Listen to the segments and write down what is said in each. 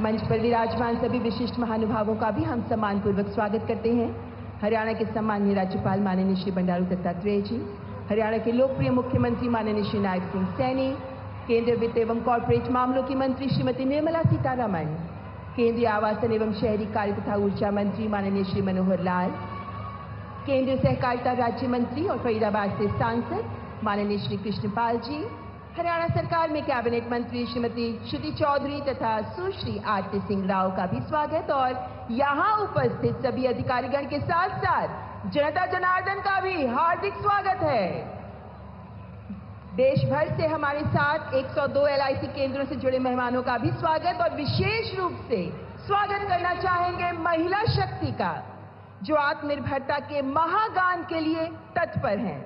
मंच पर विराजमान सभी विशिष्ट महानुभावों का भी हम सम्मानपूर्वक स्वागत करते हैं। हरियाणा के सम्माननीय राज्यपाल माननीय श्री बंडारू दत्तात्रेय जी, हरियाणा के लोकप्रिय मुख्यमंत्री माननीय श्री नायब सिंह सैनी, केंद्रीय वित्त एवं कॉर्पोरेट मामलों की मंत्री श्रीमती निर्मला सीतारमण, केंद्रीय आवासन एवं शहरी कार्य तथा ऊर्जा मंत्री माननीय श्री मनोहर लाल, केंद्रीय सहकारिता राज्य मंत्री और फरीदाबाद से सांसद माननीय श्री कृष्णपाल जी, हरियाणा सरकार में कैबिनेट मंत्री श्रीमती श्रुति चौधरी तथा सुश्री आरती सिंह राव का भी स्वागत और यहाँ उपस्थित सभी अधिकारीगण के साथ साथ जनता जनार्दन का भी हार्दिक स्वागत है। देश भर से हमारे साथ 102 LIC केंद्रों से जुड़े मेहमानों का भी स्वागत और विशेष रूप से स्वागत करना चाहेंगे महिला शक्ति का, जो आत्मनिर्भरता के महागान के लिए तत्पर हैं।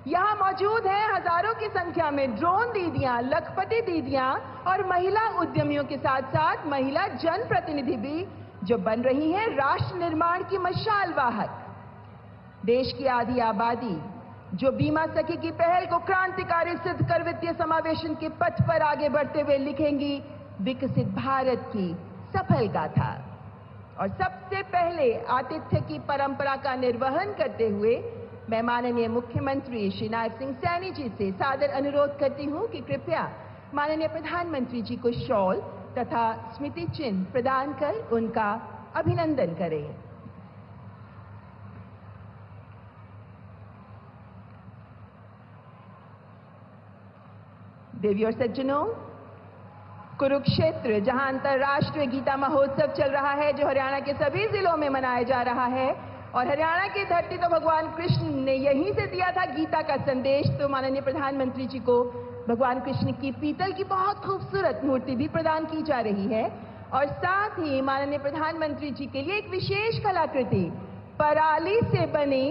यहाँ मौजूद हैं हजारों की संख्या में ड्रोन दीदियां, लखपति दीदियां और महिला उद्यमियों के साथ साथ महिला जनप्रतिनिधि भी, जो बन रही हैं राष्ट्र निर्माण की मशाल वाहक। देश की आधी आबादी जो बीमा सखी की पहल को क्रांतिकारी सिद्ध कर वित्तीय समावेशन के पथ पर आगे बढ़ते हुए लिखेंगी विकसित भारत की सफल गाथा। और सबसे पहले आतिथ्य की परंपरा का निर्वहन करते हुए मैं माननीय मुख्यमंत्री श्री नायब सिंह सैनी जी से सादर अनुरोध करती हूं कि कृपया माननीय प्रधानमंत्री जी को शॉल तथा स्मृति चिन्ह प्रदान कर उनका अभिनंदन करें। देवी और सज्जनों, कुरुक्षेत्र जहां अंतर्राष्ट्रीय गीता महोत्सव चल रहा है, जो हरियाणा के सभी जिलों में मनाया जा रहा है, और हरियाणा की धरती तो भगवान कृष्ण ने यहीं से दिया था गीता का संदेश, तो माननीय प्रधानमंत्री जी को भगवान कृष्ण की पीतल की बहुत खूबसूरत मूर्ति भी प्रदान की जा रही है। और साथ ही माननीय प्रधानमंत्री जी के लिए एक विशेष कलाकृति पराली से बनी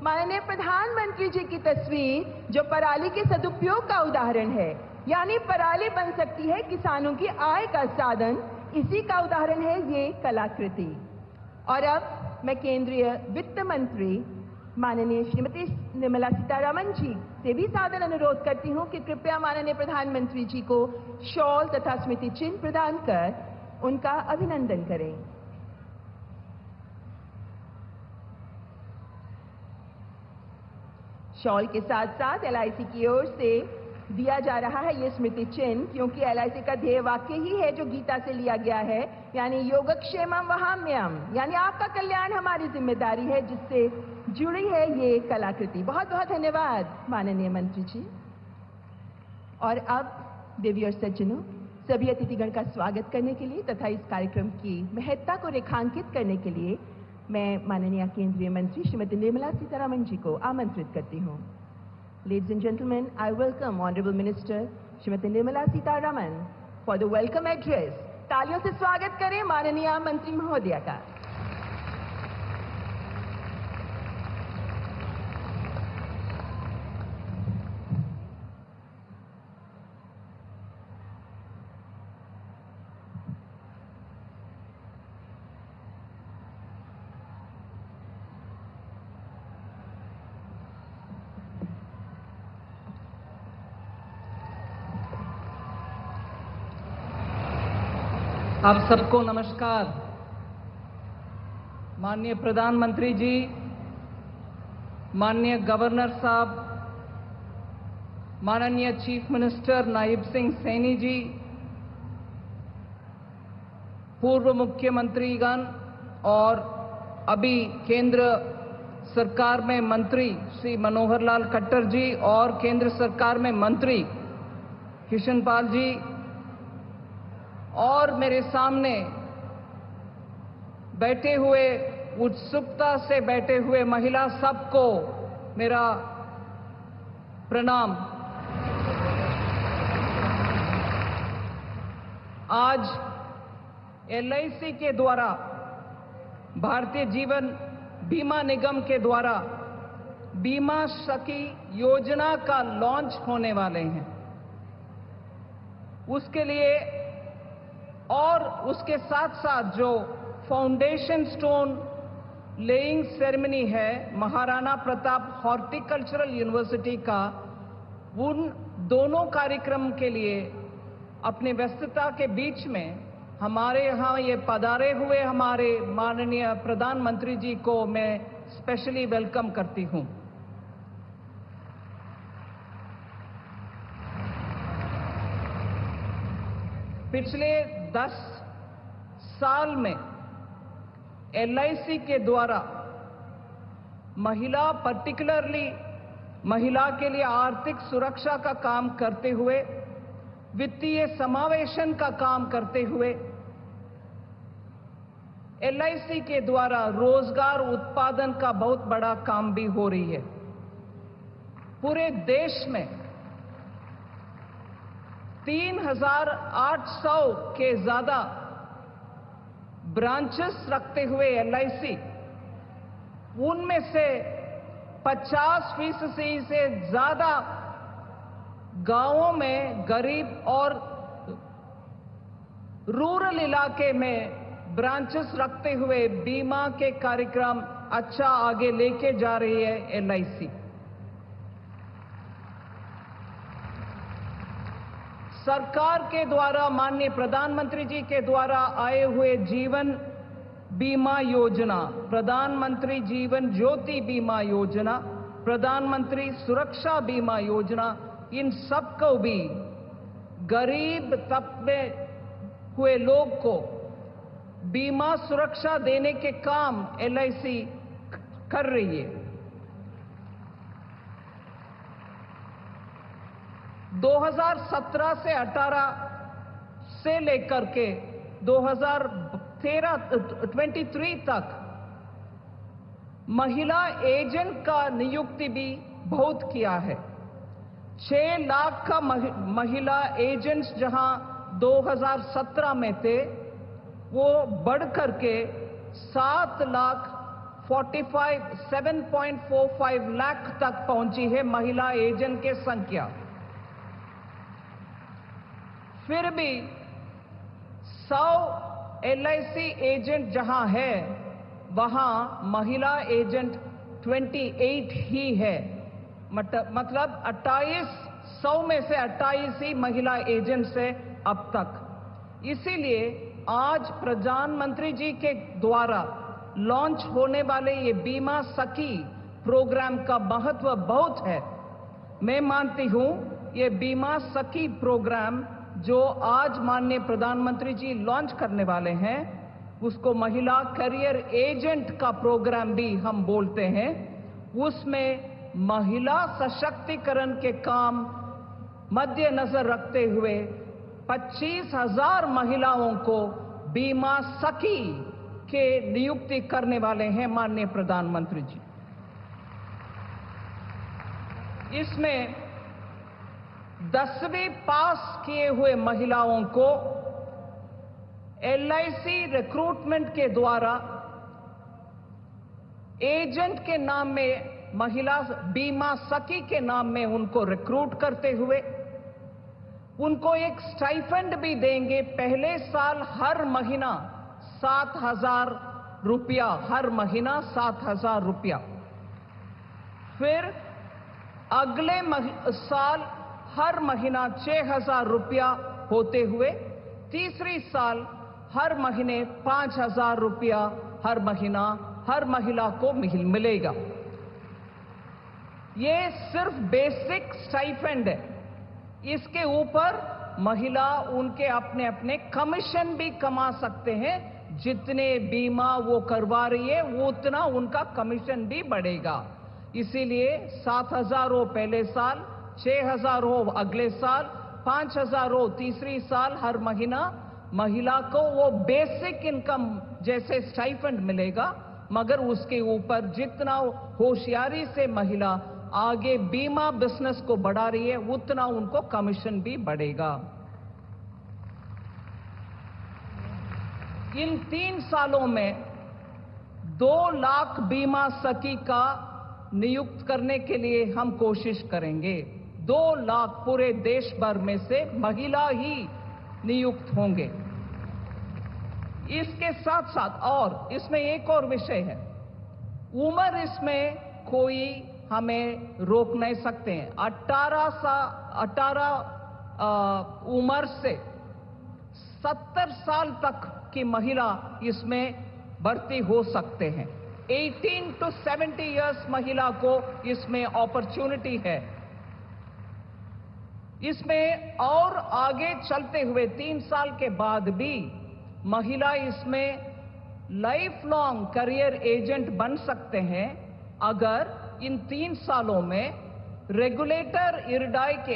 माननीय प्रधानमंत्री जी की तस्वीर, जो पराली के सदुपयोग का उदाहरण है। यानी पराली बन सकती है किसानों की आय का साधन, इसी का उदाहरण है ये कलाकृति। और अब मैं केंद्रीय वित्त मंत्री माननीय श्रीमती निर्मला सीतारमण जी से भी सादर अनुरोध करती हूं कि कृपया माननीय प्रधानमंत्री जी को शॉल तथा स्मृति चिन्ह प्रदान कर उनका अभिनंदन करें। शॉल के साथ साथ LIC की ओर से दिया जा रहा है ये स्मृति चिन्ह, क्योंकि LIC का ध्येय वाक्य ही है जो गीता से लिया गया है, यानी योगक्षेमम वहाम्यम, यानी आपका कल्याण हमारी जिम्मेदारी है, जिससे जुड़ी है ये कलाकृति। बहुत बहुत धन्यवाद माननीय मंत्री जी। और अब देवी और सज्जनों, सभी अतिथिगण का स्वागत करने के लिए तथा इस कार्यक्रम की महत्ता को रेखांकित करने के लिए मैं माननीय केंद्रीय मंत्री श्रीमती निर्मला सीतारमण जी को आमंत्रित करती हूँ। Ladies and gentlemen, I welcome Honorable Minister Srimati Nirmala Sitharaman for the welcome address. तालियों से स्वागत करें माननीय मंत्री महोदया का। आप सबको नमस्कार। माननीय प्रधानमंत्री जी, माननीय गवर्नर साहब, माननीय चीफ मिनिस्टर नायब सिंह सैनी जी, पूर्व मुख्यमंत्रीगण और अभी केंद्र सरकार में मंत्री श्री मनोहर लाल खट्टर जी और केंद्र सरकार में मंत्री कृष्णपाल जी, और मेरे सामने बैठे हुए, उत्सुकता से बैठे हुए महिला सबको मेरा प्रणाम। आज LIC के द्वारा, भारतीय जीवन बीमा निगम के द्वारा बीमा सखी योजना का लॉन्च होने वाले हैं। उसके लिए और उसके साथ साथ जो फाउंडेशन स्टोन लेइंग सेरेमनी है महाराणा प्रताप हॉर्टिकल्चरल यूनिवर्सिटी का, उन दोनों कार्यक्रम के लिए अपने व्यस्तता के बीच में हमारे यहाँ ये पधारे हुए हमारे माननीय प्रधानमंत्री जी को मैं स्पेशली वेलकम करती हूँ। पिछले 10 साल में LIC के द्वारा महिला, पर्टिकुलरली महिला के लिए आर्थिक सुरक्षा का काम करते हुए, वित्तीय समावेशन का काम करते हुए, LIC के द्वारा रोजगार उत्पादन का बहुत बड़ा काम भी हो रही है। पूरे देश में 3,800 के ज्यादा ब्रांचेस रखते हुए LIC, उनमें से 50% से ज्यादा गांवों में, गरीब और रूरल इलाके में ब्रांचेस रखते हुए बीमा के कार्यक्रम अच्छा आगे लेके जा रही है LIC। सरकार के द्वारा, माननीय प्रधानमंत्री जी के द्वारा आए हुए जीवन बीमा योजना, प्रधानमंत्री जीवन ज्योति बीमा योजना, प्रधानमंत्री सुरक्षा बीमा योजना, इन सबको भी गरीब तबके हुए लोग को बीमा सुरक्षा देने के काम LIC कर रही है। 2017 से 18 से लेकर के 2023 तक महिला एजेंट का नियुक्ति भी बहुत किया है। 6 लाख का महिला एजेंट्स जहां 2017 में थे, वो बढ़कर के 7.45 लाख तक पहुंची है महिला एजेंट की संख्या। फिर भी 100 LIC एजेंट जहां है, वहां महिला एजेंट 28 ही है। मतलब 100 में से 28 ही महिला एजेंट्स है अब तक। इसीलिए आज प्रधानमंत्री जी के द्वारा लॉन्च होने वाले ये बीमा सखी प्रोग्राम का महत्व बहुत है। मैं मानती हूं ये बीमा सखी प्रोग्राम जो आज माननीय प्रधानमंत्री जी लॉन्च करने वाले हैं, उसको महिला करियर एजेंट का प्रोग्राम भी हम बोलते हैं। उसमें महिला सशक्तिकरण के काम मद्देनजर रखते हुए 25,000 महिलाओं को बीमा सखी के नियुक्ति करने वाले हैं माननीय प्रधानमंत्री जी। इसमें 10वीं पास किए हुए महिलाओं को LIC रिक्रूटमेंट के द्वारा एजेंट के नाम में, महिला बीमा सखी के नाम में उनको रिक्रूट करते हुए उनको एक स्टाइपेंड भी देंगे। पहले साल हर महीना 7,000 रुपया, हर महीना 7,000 रुपया। फिर अगले साल हर महीना 6,000 रुपया होते हुए तीसरी साल हर महीने 5,000 रुपया हर महीना हर महिला को मिलेगा। ये सिर्फ बेसिक स्टाइपेंड है। इसके ऊपर महिला उनके अपने अपने कमीशन भी कमा सकते हैं। जितने बीमा वो करवा रही है उतना उनका कमीशन भी बढ़ेगा। इसीलिए 7,000 हो पहले साल, 6,000 हो अगले साल, 5,000 हो तीसरी साल हर महीना महिला को वो बेसिक इनकम जैसे स्टाइपेंड मिलेगा। मगर उसके ऊपर जितना होशियारी से महिला आगे बीमा बिजनेस को बढ़ा रही है उतना उनको कमीशन भी बढ़ेगा। इन 3 सालों में 2 लाख बीमा सखी का नियुक्त करने के लिए हम कोशिश करेंगे। 2 लाख पूरे देश भर में से महिला ही नियुक्त होंगे। इसके साथ साथ और इसमें एक और विषय है, उम्र इसमें कोई हमें रोक नहीं सकते हैं। 18 उम्र से 70 साल तक की महिला इसमें भर्ती हो सकते हैं। 18 to 70 इयर्स महिला को इसमें अपॉर्चुनिटी है। इसमें और आगे चलते हुए 3 साल के बाद भी महिला इसमें लाइफ लॉन्ग करियर एजेंट बन सकते हैं अगर इन 3 सालों में रेगुलेटर इरडाई के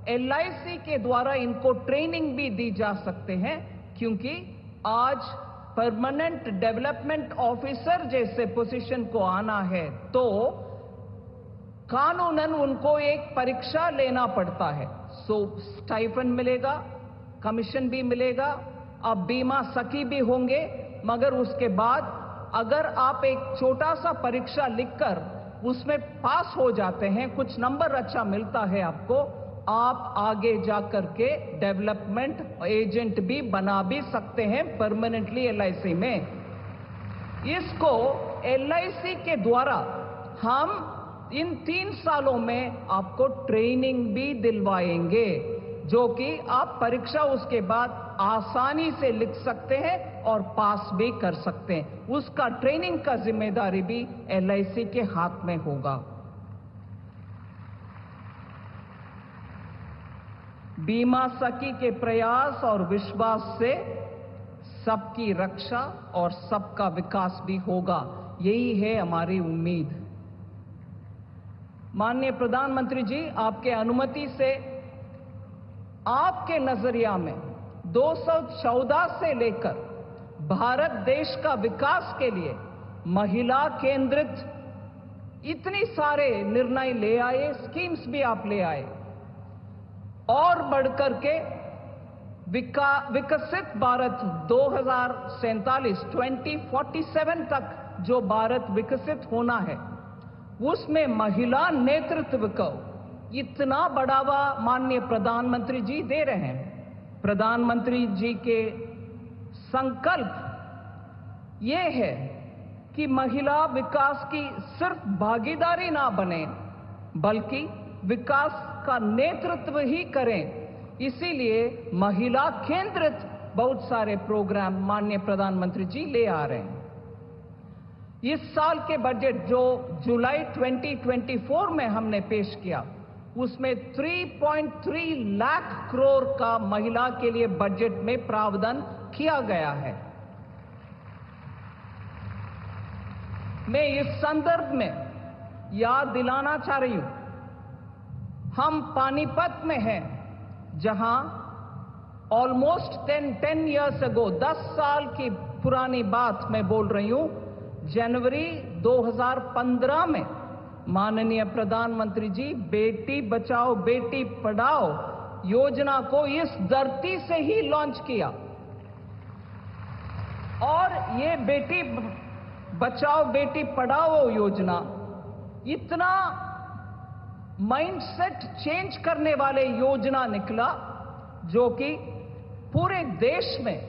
एलआईसी के द्वारा इनको ट्रेनिंग भी दी जा सकते हैं, क्योंकि आज परमानेंट डेवलपमेंट ऑफिसर जैसे पोजीशन को आना है तो कानूनन उनको एक परीक्षा लेना पड़ता है। सो स्टाइफंड मिलेगा, कमीशन भी मिलेगा, आप बीमा सखी भी होंगे, मगर उसके बाद अगर आप एक छोटा सा परीक्षा लिखकर उसमें पास हो जाते हैं, कुछ नंबर अच्छा मिलता है आपको, आप आगे जाकर के डेवलपमेंट एजेंट भी बना भी सकते हैं परमानेंटली एलआईसी में। इसको एलआईसी के द्वारा हम इन 3 सालों में आपको ट्रेनिंग भी दिलवाएंगे, जो कि आप परीक्षा उसके बाद आसानी से लिख सकते हैं और पास भी कर सकते हैं। उसका ट्रेनिंग का जिम्मेदारी भी एलआईसी के हाथ में होगा। बीमा सखी के प्रयास और विश्वास से सबकी रक्षा और सबका विकास भी होगा, यही है हमारी उम्मीद। माननीय प्रधानमंत्री जी, आपके अनुमति से आपके नजरिया में 214 से लेकर भारत देश का विकास के लिए महिला केंद्रित इतने सारे निर्णय ले आए, स्कीम्स भी आप ले आए, और बढ़कर के विकसित भारत 2047 तक जो भारत विकसित होना है, उसमें महिला नेतृत्व को इतना बढ़ावा माननीय प्रधानमंत्री जी दे रहे हैं। प्रधानमंत्री जी के संकल्प ये है कि महिला विकास की सिर्फ भागीदारी ना बने, बल्कि विकास का नेतृत्व ही करें। इसीलिए महिला केंद्रित बहुत सारे प्रोग्राम माननीय प्रधानमंत्री जी ले आ रहे हैं। इस साल के बजट जो जुलाई 2024 में हमने पेश किया, उसमें 3.3 लाख करोड़ का महिला के लिए बजट में प्रावधान किया गया है। मैं इस संदर्भ में याद दिलाना चाह रही हूं, हम पानीपत में हैं, जहां ऑलमोस्ट 10 इयर्स अगो, 10 साल की पुरानी बात मैं बोल रही हूं, जनवरी 2015 में माननीय प्रधानमंत्री जी बेटी बचाओ बेटी पढ़ाओ योजना को इस धरती से ही लॉन्च किया। और ये बेटी बचाओ बेटी पढ़ाओ योजना इतना माइंडसेट चेंज करने वाले योजना निकला, जो कि पूरे देश में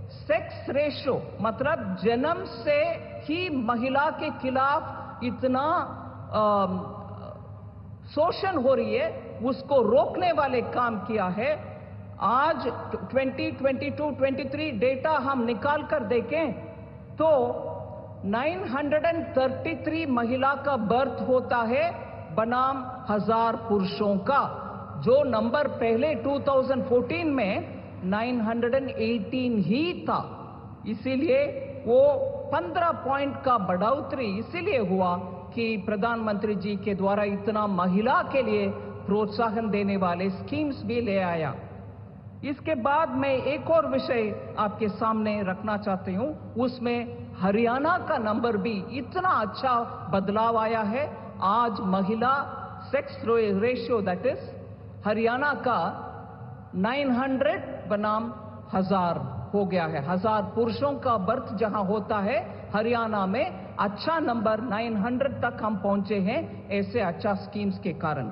सेक्स रेशो, मतलब जन्म से ही महिला के खिलाफ इतना शोषण हो रही है, उसको रोकने वाले काम किया है। आज 2022-23 डेटा हम निकाल कर देखें तो 933 महिला का बर्थ होता है बनाम 1000 पुरुषों का, जो नंबर पहले 2014 में 918 ही था। इसीलिए वो 15 पॉइंट का बढ़ोतरी इसीलिए हुआ कि प्रधानमंत्री जी के द्वारा इतना महिला के लिए प्रोत्साहन देने वाले स्कीम्स भी ले आया। इसके बाद मैं एक और विषय आपके सामने रखना चाहती हूं, उसमें हरियाणा का नंबर भी इतना अच्छा बदलाव आया है। आज महिला sex ratio that is Haryana का 900 बनाम 1000 हो गया है। 1000 पुरुषों का बर्थ जहां होता है, हरियाणा में अच्छा नंबर 900 तक हम पहुंचे हैं, ऐसे अच्छा स्कीम्स के कारण।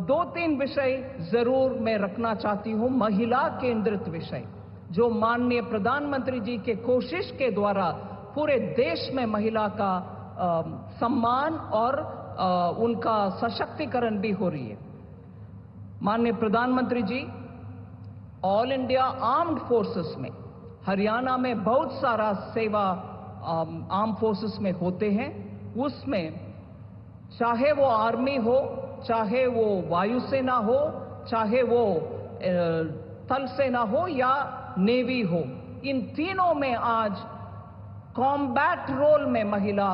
2-3 विषय जरूर मैं रखना चाहती हूं, महिला केंद्रित विषय, जो माननीय प्रधानमंत्री जी के कोशिश के द्वारा पूरे देश में महिला का सम्मान और उनका सशक्तिकरण भी हो रही है। माननीय प्रधानमंत्री जी ऑल इंडिया आर्म्ड फोर्सेस में, हरियाणा में बहुत सारा सेवा आर्म फोर्सेस में होते हैं, उसमें चाहे वो आर्मी हो, चाहे वो वायुसेना हो, चाहे वो थल सेना हो या नेवी हो, इन तीनों में आज कॉम्बैट रोल में महिला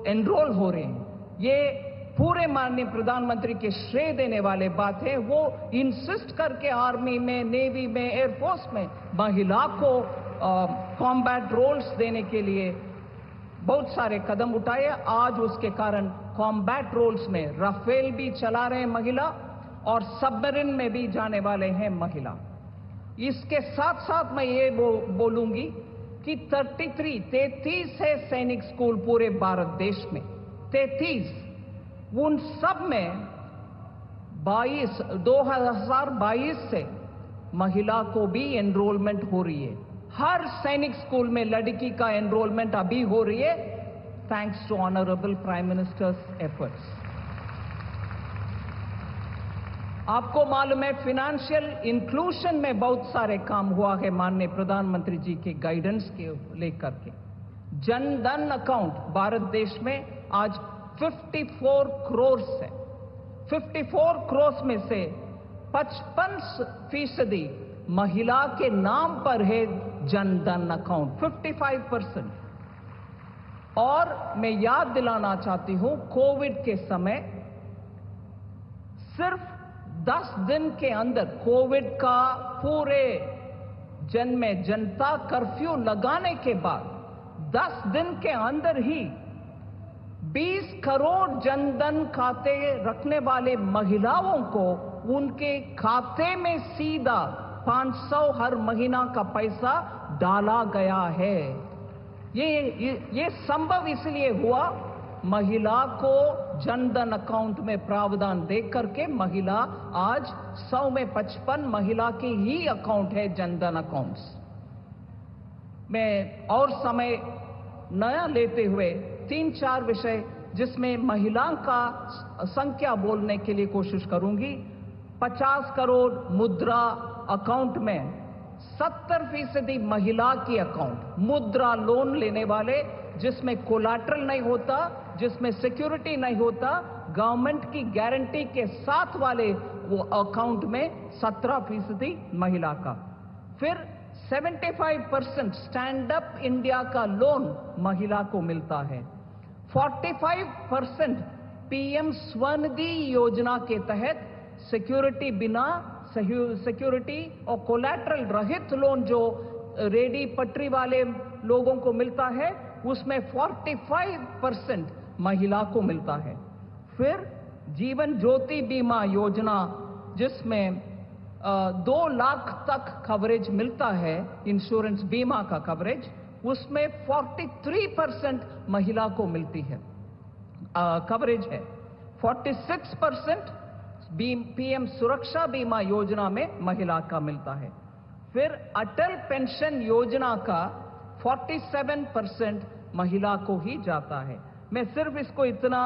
एनरोल हो रहे हैं। ये पूरे माननीय प्रधानमंत्री के श्रेय देने वाले बात है। वो इंसिस्ट करके आर्मी में, नेवी में, एयरफोर्स में महिला को कॉम्बैट रोल्स देने के लिए बहुत सारे कदम उठाए। आज उसके कारण कॉम्बैट रोल्स में राफेल भी चला रहे हैं महिला और सबमरीन में भी जाने वाले हैं महिला। इसके साथ साथ मैं ये बोलूंगी कि 33 है सैनिक स्कूल पूरे भारत देश में, 33, उन सब में 2022 से महिला को भी एनरोलमेंट हो रही है। हर सैनिक स्कूल में लड़की का एनरोलमेंट अभी हो रही है, thanks to honourable prime minister's efforts. आपको मालूम है फिनेंशियल इंक्लूजन में बहुत सारे काम हुआ है माननीय प्रधानमंत्री जी के गाइडेंस के लेकर के। जन धन अकाउंट भारत देश में आज 54 करोड़ है। 54 करोड़ में से 55% महिला के नाम पर है जन धन अकाउंट, 55%। और मैं याद दिलाना चाहती हूं, कोविड के समय सिर्फ 10 दिन के अंदर कोविड का पूरे जनता कर्फ्यू लगाने के बाद 10 दिन के अंदर ही 20 करोड़ जनधन खाते रखने वाले महिलाओं को उनके खाते में सीधा 500 हर महीना का पैसा डाला गया है। ये संभव इसलिए हुआ, महिला को जनधन अकाउंट में प्रावधान दे करके महिला आज 100 में 55 महिला के ही अकाउंट है जनधन अकाउंट्स में। और समय नया लेते हुए 3-4 विषय जिसमें महिलाओं का संख्या बोलने के लिए कोशिश करूंगी। 50 करोड़ मुद्रा अकाउंट में 70% महिला की अकाउंट, मुद्रा लोन लेने वाले जिसमें कोलैटरल नहीं होता, जिसमें सिक्योरिटी नहीं होता, गवर्नमेंट की गारंटी के साथ वाले वो अकाउंट में 17% महिला का। फिर 75% स्टैंड अप इंडिया का लोन महिला को मिलता है। 45% पीएम स्वनिधि योजना के तहत सिक्योरिटी और कोलैटरल रहित लोन जो रेडी पटरी वाले लोगों को मिलता है, उसमें 45% महिला को मिलता है। फिर जीवन ज्योति बीमा योजना जिसमें 2 लाख तक कवरेज मिलता है, इंश्योरेंस बीमा का कवरेज, उसमें 43% महिला को मिलती है, कवरेज है। 46% पीएम सुरक्षा बीमा योजना में महिला का मिलता है। फिर अटल पेंशन योजना का 47% महिला को ही जाता है। मैं सिर्फ इसको इतना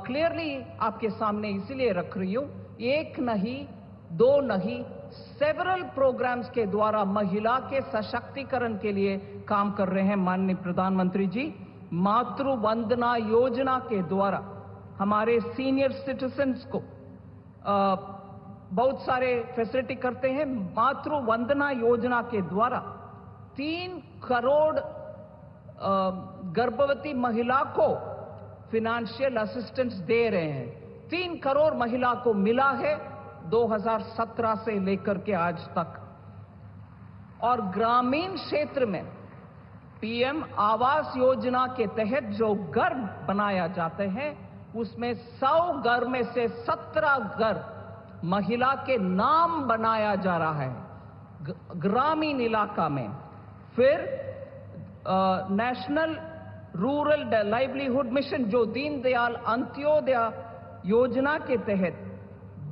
क्लियरली आपके सामने इसीलिए रख रही हूं, एक नहीं, 2 नहीं, सेवरल प्रोग्राम्स के द्वारा महिला के सशक्तिकरण के लिए काम कर रहे हैं माननीय प्रधानमंत्री जी। मातृ वंदना योजना के द्वारा हमारे सीनियर सिटीजन्स को बहुत सारे फैसिलिटी करते हैं। मातृ वंदना योजना के द्वारा 3 करोड़ गर्भवती महिला को फिनेंशियल असिस्टेंस दे रहे हैं। 3 करोड़ महिला को मिला है 2017 से लेकर के आज तक। और ग्रामीण क्षेत्र में पीएम आवास योजना के तहत जो घर बनाया जाते हैं, उसमें 100 घर में से 17 घर महिला के नाम बनाया जा रहा है ग्रामीण इलाका में। फिर नेशनल रूरल लाइवलीहुड मिशन जो दीनदयाल अंत्योदय योजना के तहत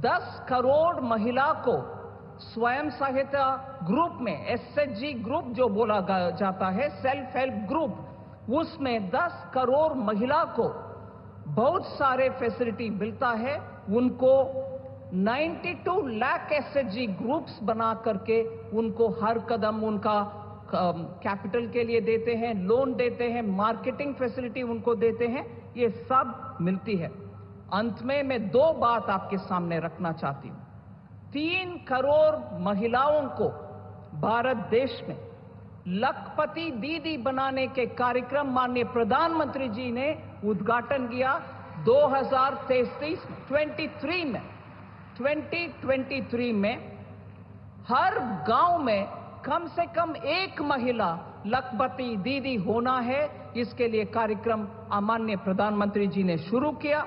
10 करोड़ महिला को स्वयं सहायता ग्रुप में, एसएचजी ग्रुप जो बोला जाता है, सेल्फ हेल्प ग्रुप, उसमें 10 करोड़ महिला को बहुत सारे फैसिलिटी मिलता है। उनको 92 लाख एसएचजी ग्रुप्स बना करके उनको हर कदम उनका कैपिटल के लिए देते हैं, लोन देते हैं, मार्केटिंग फैसिलिटी उनको देते हैं, ये सब मिलती है। अंत में मैं 2 बात आपके सामने रखना चाहती हूं। 3 करोड़ महिलाओं को भारत देश में लखपति दीदी बनाने के कार्यक्रम माननीय प्रधानमंत्री जी ने उद्घाटन किया 2023 में हर गांव में कम से कम एक महिला लखपति दीदी होना है। इसके लिए कार्यक्रम माननीय प्रधानमंत्री जी ने शुरू किया।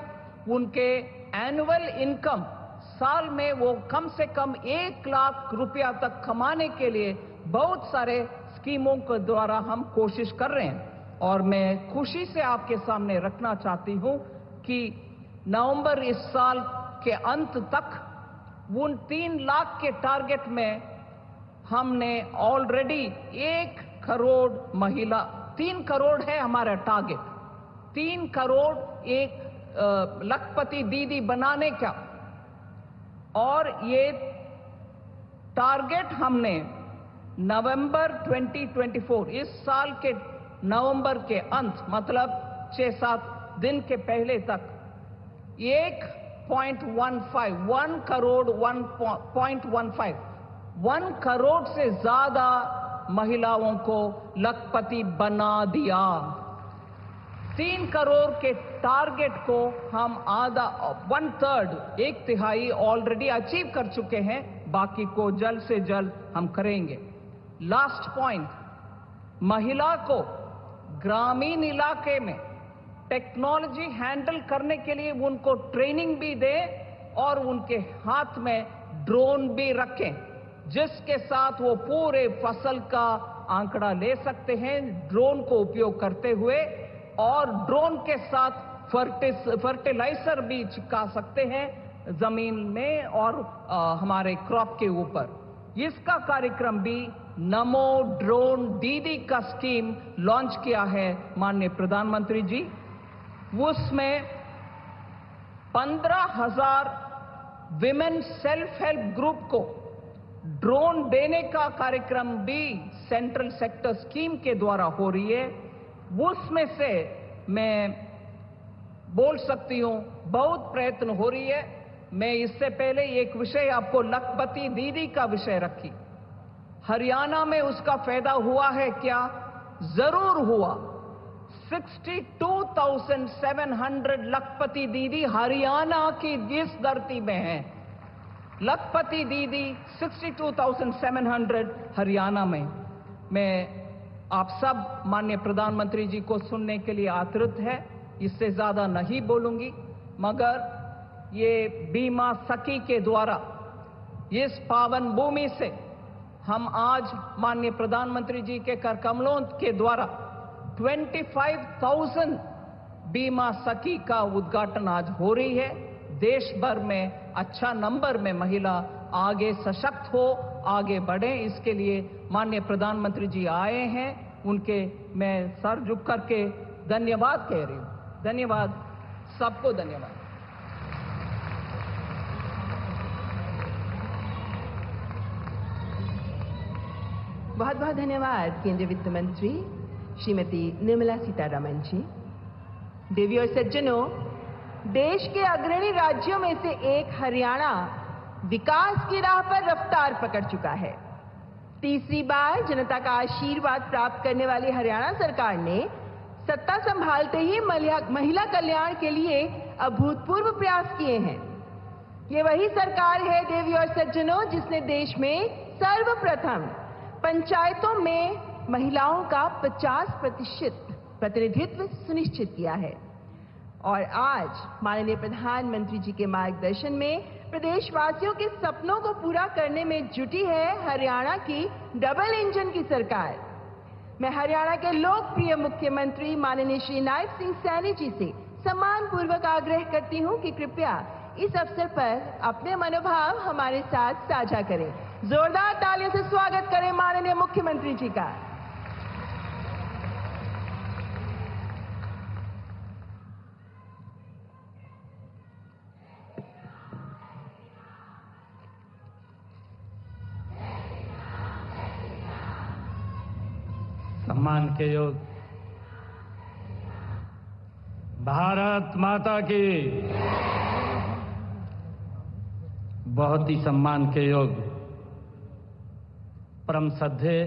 उनके एनुअल इनकम साल में वो कम से कम 1 लाख रुपया तक कमाने के लिए बहुत सारे स्कीमों के द्वारा हम कोशिश कर रहे हैं। और मैं खुशी से आपके सामने रखना चाहती हूं कि नवंबर इस साल के अंत तक उन 3 लाख के टारगेट में हमने ऑलरेडी 1 करोड़ महिला, 3 करोड़ है हमारा टारगेट, 3 करोड़ एक लखपति दीदी बनाने का। और ये टारगेट हमने नवंबर 2024 इस साल के नवंबर के अंत मतलब 6-7 दिन के पहले तक 1 करोड़ से ज्यादा महिलाओं को लखपति बना दिया। 3 करोड़ के टारगेट को हम आधा 1/3 1 तिहाई ऑलरेडी अचीव कर चुके हैं, बाकी को जल्द से जल्द हम करेंगे। लास्ट पॉइंट, महिला को ग्रामीण इलाके में टेक्नोलॉजी हैंडल करने के लिए उनको ट्रेनिंग भी दें और उनके हाथ में ड्रोन भी रखें, जिसके साथ वो पूरे फसल का आंकड़ा ले सकते हैं ड्रोन को उपयोग करते हुए, और ड्रोन के साथ फर्टिलाइजर भी चिपका सकते हैं जमीन में और हमारे क्रॉप के ऊपर। इसका कार्यक्रम भी नमो ड्रोन दीदी का स्कीम लॉन्च किया है माननीय प्रधानमंत्री जी। उसमें 15,000 विमेन सेल्फ हेल्प ग्रुप को ड्रोन देने का कार्यक्रम भी सेंट्रल सेक्टर स्कीम के द्वारा हो रही है। उसमें से मैं बोल सकती हूं बहुत प्रयत्न हो रही है। मैं इससे पहले एक विषय आपको लखपति दीदी का विषय रखी। हरियाणा में उसका फायदा हुआ है क्या? जरूर हुआ। 62,700 लखपति दीदी हरियाणा की इस धरती में हैं। लखपति दीदी 62,700 हरियाणा में। मैं आप सब माननीय प्रधानमंत्री जी को सुनने के लिए आतुर है, इससे ज्यादा नहीं बोलूंगी, मगर ये बीमा सखी के द्वारा इस पावन भूमि से हम आज माननीय प्रधानमंत्री जी के कर कमलों के द्वारा 25,000 बीमा सखी का उद्घाटन आज हो रही है। देश भर में अच्छा नंबर में महिला आगे सशक्त हो, आगे बढ़े, इसके लिए माननीय प्रधानमंत्री जी आए हैं। उनके मैं सर झुक करके धन्यवाद कह रही हूं। धन्यवाद, सबको धन्यवाद। बहुत बहुत धन्यवाद केंद्रीय वित्त मंत्री श्रीमती निर्मला सीतारमण जी। देवी और सज्जनों, देश के अग्रणी राज्यों में से एक हरियाणा विकास की राह पर रफ्तार पकड़ चुका है। तीसरी बार जनता का आशीर्वाद प्राप्त करने वाली हरियाणा सरकार ने सत्ता संभालते ही महिला कल्याण के लिए अभूतपूर्व प्रयास किए हैं। ये वही सरकार है देवी और सज्जनों जिसने देश में सर्वप्रथम पंचायतों में महिलाओं का 50% प्रतिनिधित्व सुनिश्चित किया है। और आज माननीय प्रधानमंत्री जी के मार्गदर्शन में प्रदेशवासियों के सपनों को पूरा करने में जुटी है हरियाणा की डबल इंजन की सरकार। मैं हरियाणा के लोकप्रिय मुख्यमंत्री माननीय श्री नायब सिंह सैनी जी से सम्मानपूर्वक आग्रह करती हूं कि कृपया इस अवसर पर अपने मनोभाव हमारे साथ साझा करें। जोरदार तालियों से स्वागत करें माननीय मुख्यमंत्री जी का। सम्मान के योग्य, भारत माता की बहुत ही सम्मान के योग्य, परम श्रद्धेय,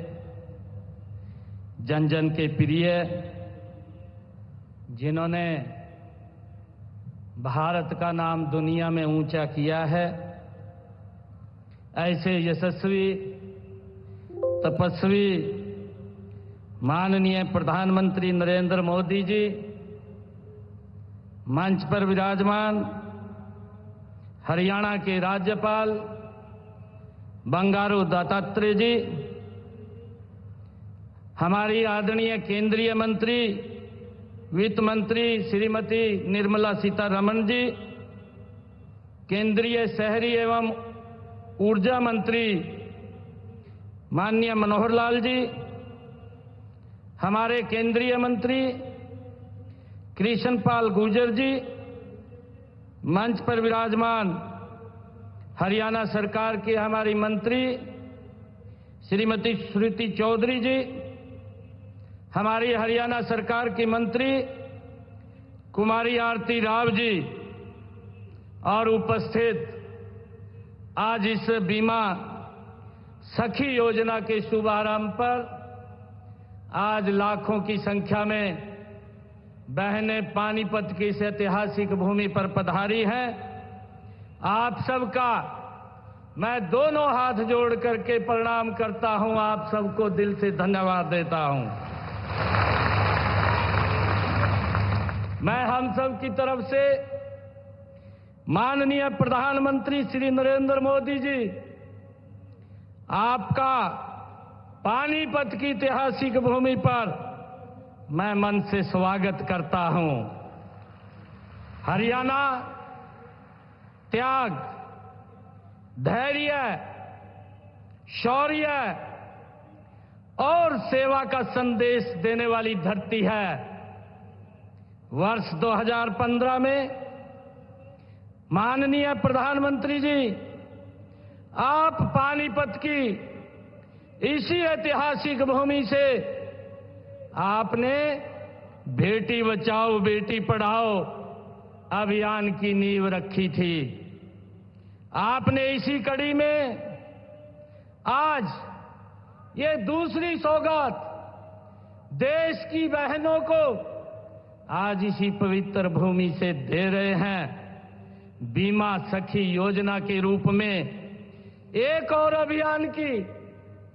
जन जन के प्रिय, जिन्होंने भारत का नाम दुनिया में ऊंचा किया है, ऐसे यशस्वी तपस्वी माननीय प्रधानमंत्री नरेंद्र मोदी जी, मंच पर विराजमान हरियाणा के राज्यपाल बंडारू दत्तात्रेय जी, हमारी आदरणीय केंद्रीय मंत्री वित्त मंत्री श्रीमती निर्मला सीतारमण जी, केंद्रीय शहरी एवं ऊर्जा मंत्री माननीय मनोहर लाल जी, हमारे केंद्रीय मंत्री कृष्ण पाल गुर्जर जी, मंच पर विराजमान हरियाणा सरकार के हमारी मंत्री श्रीमती श्रुति चौधरी जी, हमारी हरियाणा सरकार की मंत्री कुमारी आरती राव जी, और उपस्थित आज इस बीमा सखी योजना के शुभारंभ पर आज लाखों की संख्या में बहनें पानीपत की इस ऐतिहासिक भूमि पर पधारी हैं। आप सबका मैं दोनों हाथ जोड़ करके प्रणाम करता हूं, आप सबको दिल से धन्यवाद देता हूं। मैं हम सब की तरफ से माननीय प्रधानमंत्री श्री नरेंद्र मोदी जी, आपका पानीपत की ऐतिहासिक भूमि पर मैं मन से स्वागत करता हूं। हरियाणा त्याग, धैर्य, शौर्य और सेवा का संदेश देने वाली धरती है। वर्ष 2015 में माननीय प्रधानमंत्री जी, आप पानीपत की इसी ऐतिहासिक भूमि से आपने बेटी बचाओ बेटी पढ़ाओ अभियान की नींव रखी थी। आपने इसी कड़ी में आज ये दूसरी सौगात देश की बहनों को आज इसी पवित्र भूमि से दे रहे हैं। बीमा सखी योजना के रूप में एक और अभियान की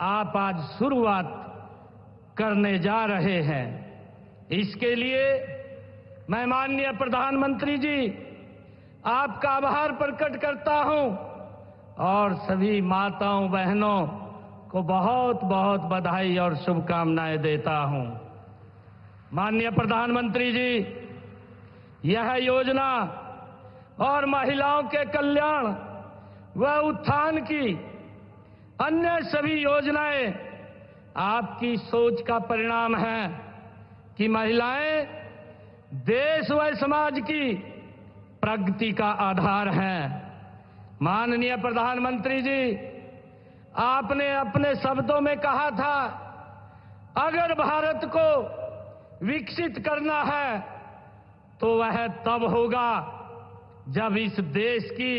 आप आज शुरुआत करने जा रहे हैं। इसके लिए मैं माननीय प्रधानमंत्री जी आपका आभार प्रकट करता हूं और सभी माताओं बहनों को बहुत बहुत बधाई और शुभकामनाएं देता हूं। माननीय प्रधानमंत्री जी, यह योजना और महिलाओं के कल्याण व उत्थान की अन्य सभी योजनाएं आपकी सोच का परिणाम है कि महिलाएं देश व समाज की प्रगति का आधार हैं। माननीय प्रधानमंत्री जी, आपने अपने शब्दों में कहा था, अगर भारत को विकसित करना है तो वह तब होगा जब इस देश की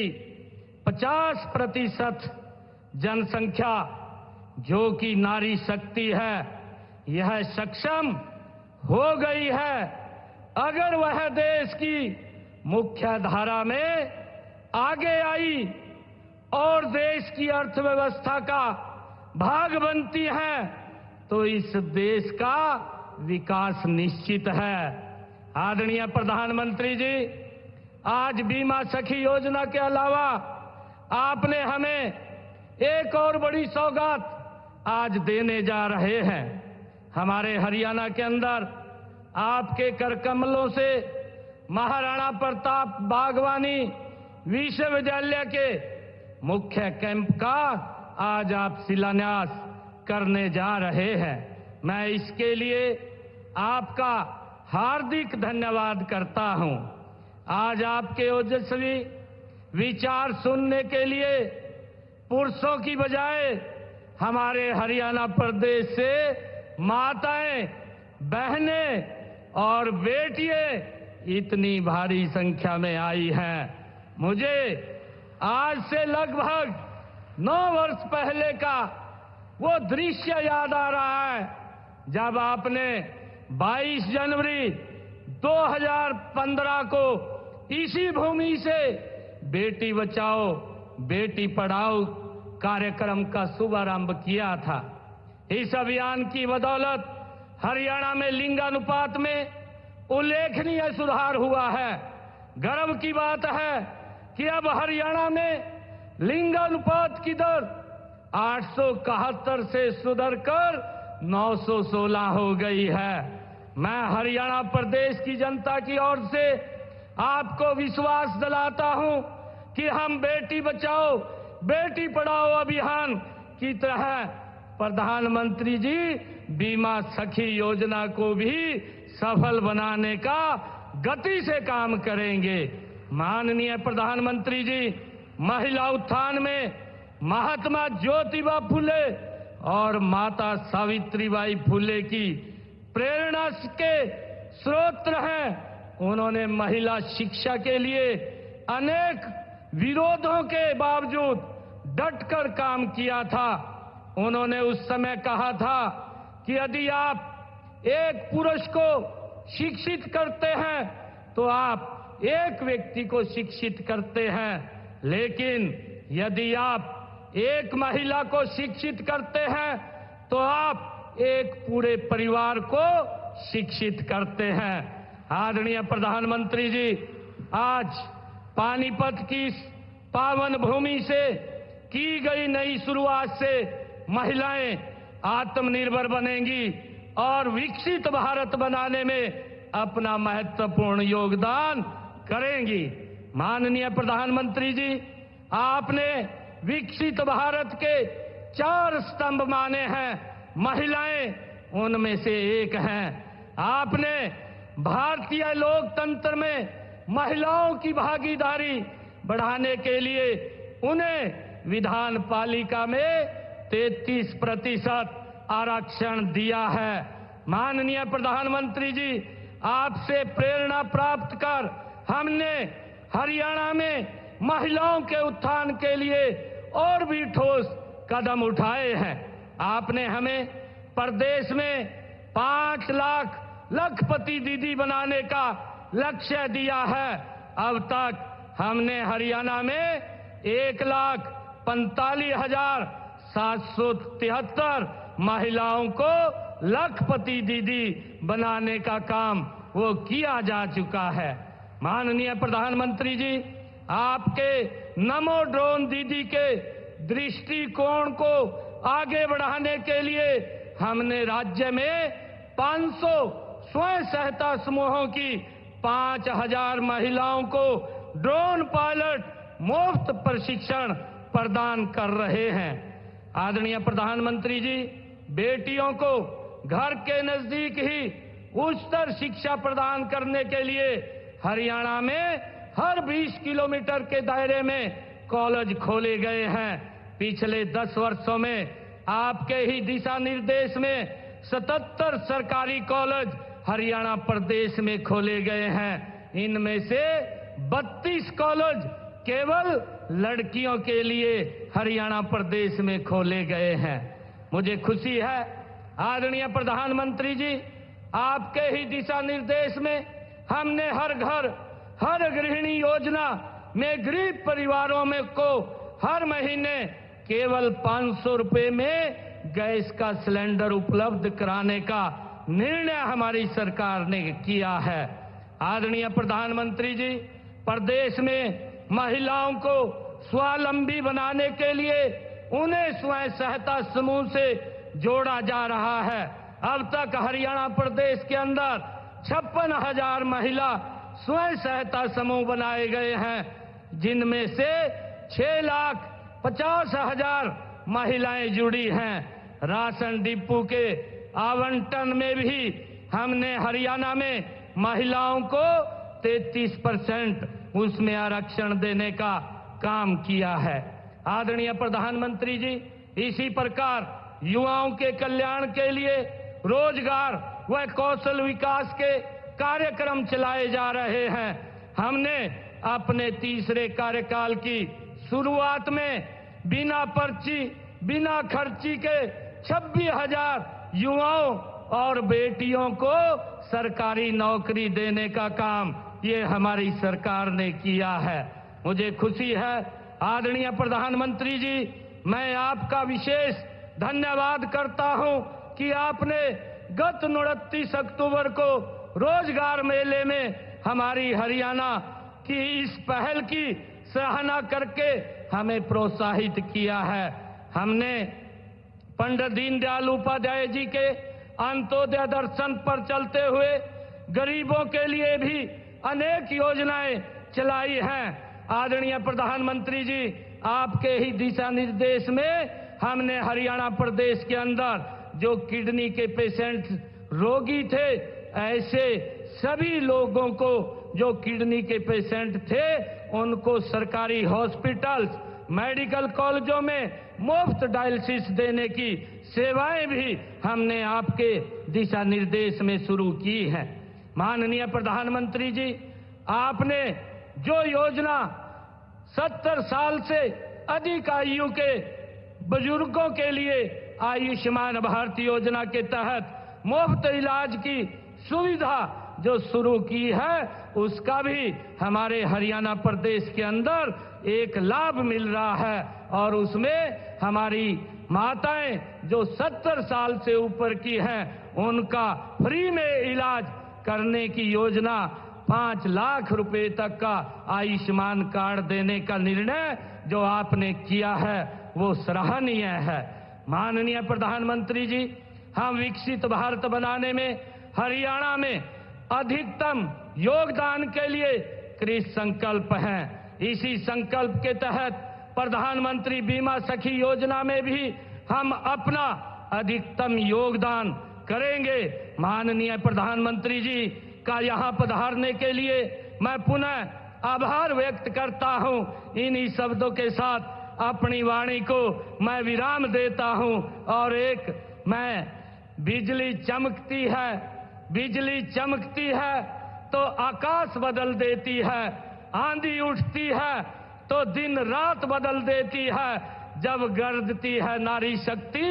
50% जनसंख्या, जो कि नारी शक्ति है, यह सक्षम हो गई है। अगर वह देश की मुख्य धारा में आगे आई और देश की अर्थव्यवस्था का भाग बनती है तो इस देश का विकास निश्चित है। आदरणीय प्रधानमंत्री जी, आज बीमा सखी योजना के अलावा आपने हमें एक और बड़ी सौगात आज देने जा रहे हैं। हमारे हरियाणा के अंदर आपके कर कमलों से महाराणा प्रताप बागवानी विश्वविद्यालय के मुख्य कैंप का आज आप शिलान्यास करने जा रहे हैं। मैं इसके लिए आपका हार्दिक धन्यवाद करता हूं। आज आपके ओजस्वी विचार सुनने के लिए पुरुषों की बजाय हमारे हरियाणा प्रदेश से माताएं, बहनें और बेटियां इतनी भारी संख्या में आई हैं। मुझे आज से लगभग 9 वर्ष पहले का वो दृश्य याद आ रहा है जब आपने 22 जनवरी 2015 को इसी भूमि से बेटी बचाओ बेटी पढ़ाओ कार्यक्रम का शुभारंभ किया था। इस अभियान की बदौलत हरियाणा में लिंगानुपात में उल्लेखनीय सुधार हुआ है। गर्व की बात है कि अब हरियाणा में लिंगानुपात की दर 871 से सुधरकर 916 हो गई है। मैं हरियाणा प्रदेश की जनता की ओर से आपको विश्वास दिलाता हूं कि हम बेटी बचाओ बेटी पढ़ाओ अभियान की तरह प्रधानमंत्री जी बीमा सखी योजना को भी सफल बनाने का गति से काम करेंगे। माननीय प्रधानमंत्री जी महिला उत्थान में महात्मा ज्योतिबा फुले और माता सावित्रीबाई फुले की प्रेरणा के स्रोत हैं। उन्होंने महिला शिक्षा के लिए अनेक विरोधों के बावजूद डटकर काम किया था। उन्होंने उस समय कहा था कि यदि आप एक पुरुष को शिक्षित करते हैं तो आप एक व्यक्ति को शिक्षित करते हैं, लेकिन यदि आप एक महिला को शिक्षित करते हैं तो आप एक पूरे परिवार को शिक्षित करते हैं। आदरणीय प्रधानमंत्री जी, आज पानीपत की इस पावन भूमि से की गई नई शुरुआत से महिलाएं आत्मनिर्भर बनेंगी और विकसित भारत बनाने में अपना महत्वपूर्ण योगदान करेंगी। माननीय प्रधानमंत्री जी, आपने विकसित भारत के 4 स्तंभ माने हैं, महिलाएं उनमें से एक हैं। आपने भारतीय लोकतंत्र में महिलाओं की भागीदारी बढ़ाने के लिए उन्हें विधान पालिका में 33% आरक्षण दिया है। माननीय प्रधानमंत्री जी, आपसे प्रेरणा प्राप्त कर हमने हरियाणा में महिलाओं के उत्थान के लिए और भी ठोस कदम उठाए हैं। आपने हमें प्रदेश में 5 लाख लखपति दीदी बनाने का लक्ष्य दिया है। अब तक हमने हरियाणा में 1,45,773 महिलाओं को लखपति दीदी बनाने का काम वो किया जा चुका है। माननीय प्रधानमंत्री जी, आपके नमो ड्रोन दीदी के दृष्टिकोण को आगे बढ़ाने के लिए हमने राज्य में 500 स्वयं सहायता समूहों की 5,000 महिलाओं को ड्रोन पायलट मुफ्त प्रशिक्षण प्रदान कर रहे हैं। आदरणीय प्रधानमंत्री जी, बेटियों को घर के नजदीक ही उच्चतर शिक्षा प्रदान करने के लिए हरियाणा में हर 20 किलोमीटर के दायरे में कॉलेज खोले गए हैं। पिछले 10 वर्षों में आपके ही दिशा निर्देश में 77 सरकारी कॉलेज हरियाणा प्रदेश में खोले गए हैं। इनमें से 32 कॉलेज केवल लड़कियों के लिए हरियाणा प्रदेश में खोले गए हैं। मुझे खुशी है आदरणीय प्रधानमंत्री जी, आपके ही दिशा निर्देश में हमने हर घर हर गृहिणी योजना में गरीब परिवारों में को हर महीने केवल 500 रुपए में गैस का सिलेंडर उपलब्ध कराने का निर्णय हमारी सरकार ने किया है। आदरणीय प्रधानमंत्री जी, प्रदेश में महिलाओं को स्वावलंबी बनाने के लिए उन्हें स्वयं सहायता समूह से जोड़ा जा रहा है। अब तक हरियाणा प्रदेश के अंदर 56,000 महिला स्वयं सहायता समूह बनाए गए हैं, जिनमें से 6,50,000 महिलाएं जुड़ी हैं। राशन डिपो के आवंटन में भी हमने हरियाणा में महिलाओं को 33% उसमें आरक्षण देने का काम किया है। आदरणीय प्रधानमंत्री जी, इसी प्रकार युवाओं के कल्याण के लिए रोजगार व कौशल विकास के कार्यक्रम चलाए जा रहे हैं। हमने अपने तीसरे कार्यकाल की शुरुआत में बिना पर्ची, बिना खर्ची के 26,000 युवाओं और बेटियों को सरकारी नौकरी देने का काम ये हमारी सरकार ने किया है। मुझे खुशी है आदरणीय प्रधानमंत्री जी, मैं आपका विशेष धन्यवाद करता हूं कि आपने गत 29 अक्टूबर को रोजगार मेले में हमारी हरियाणा की इस पहल की सराहना करके हमें प्रोत्साहित किया है। हमने पंडित दीनदयाल उपाध्याय जी के अंत्योदय दर्शन पर चलते हुए गरीबों के लिए भी अनेक योजनाएं चलाई हैं। आदरणीय प्रधानमंत्री जी, आपके ही दिशा निर्देश में हमने हरियाणा प्रदेश के अंदर जो किडनी के पेशेंट रोगी थे, ऐसे सभी लोगों को जो किडनी के पेशेंट थे उनको सरकारी हॉस्पिटल्स, मेडिकल कॉलेजों में मुफ्त डायलिसिस देने की सेवाएं भी हमने आपके दिशा निर्देश में शुरू की है। माननीय प्रधानमंत्री जी, आपने जो योजना 70 साल से अधिक आयु के बुजुर्गों के लिए आयुष्मान भारत योजना के तहत मुफ्त इलाज की सुविधा जो शुरू की है, उसका भी हमारे हरियाणा प्रदेश के अंदर एक लाभ मिल रहा है और उसमें हमारी माताएं जो 70 साल से ऊपर की हैं उनका फ्री में इलाज करने की योजना 5 लाख रुपए तक का आयुष्मान कार्ड देने का निर्णय जो आपने किया है वो सराहनीय है। माननीय प्रधानमंत्री जी, हम विकसित भारत बनाने में हरियाणा में अधिकतम योगदान के लिए कृत संकल्प हैं। इसी संकल्प के तहत प्रधानमंत्री बीमा सखी योजना में भी हम अपना अधिकतम योगदान करेंगे। माननीय प्रधानमंत्री जी का यहां पधारने के लिए मैं पुनः आभार व्यक्त करता हूं। इन्हीं शब्दों के साथ अपनी वाणी को मैं विराम देता हूं और बिजली चमकती है तो आकाश बदल देती है, आंधी उठती है तो दिन रात बदल देती है, जब गरजती है नारी शक्ति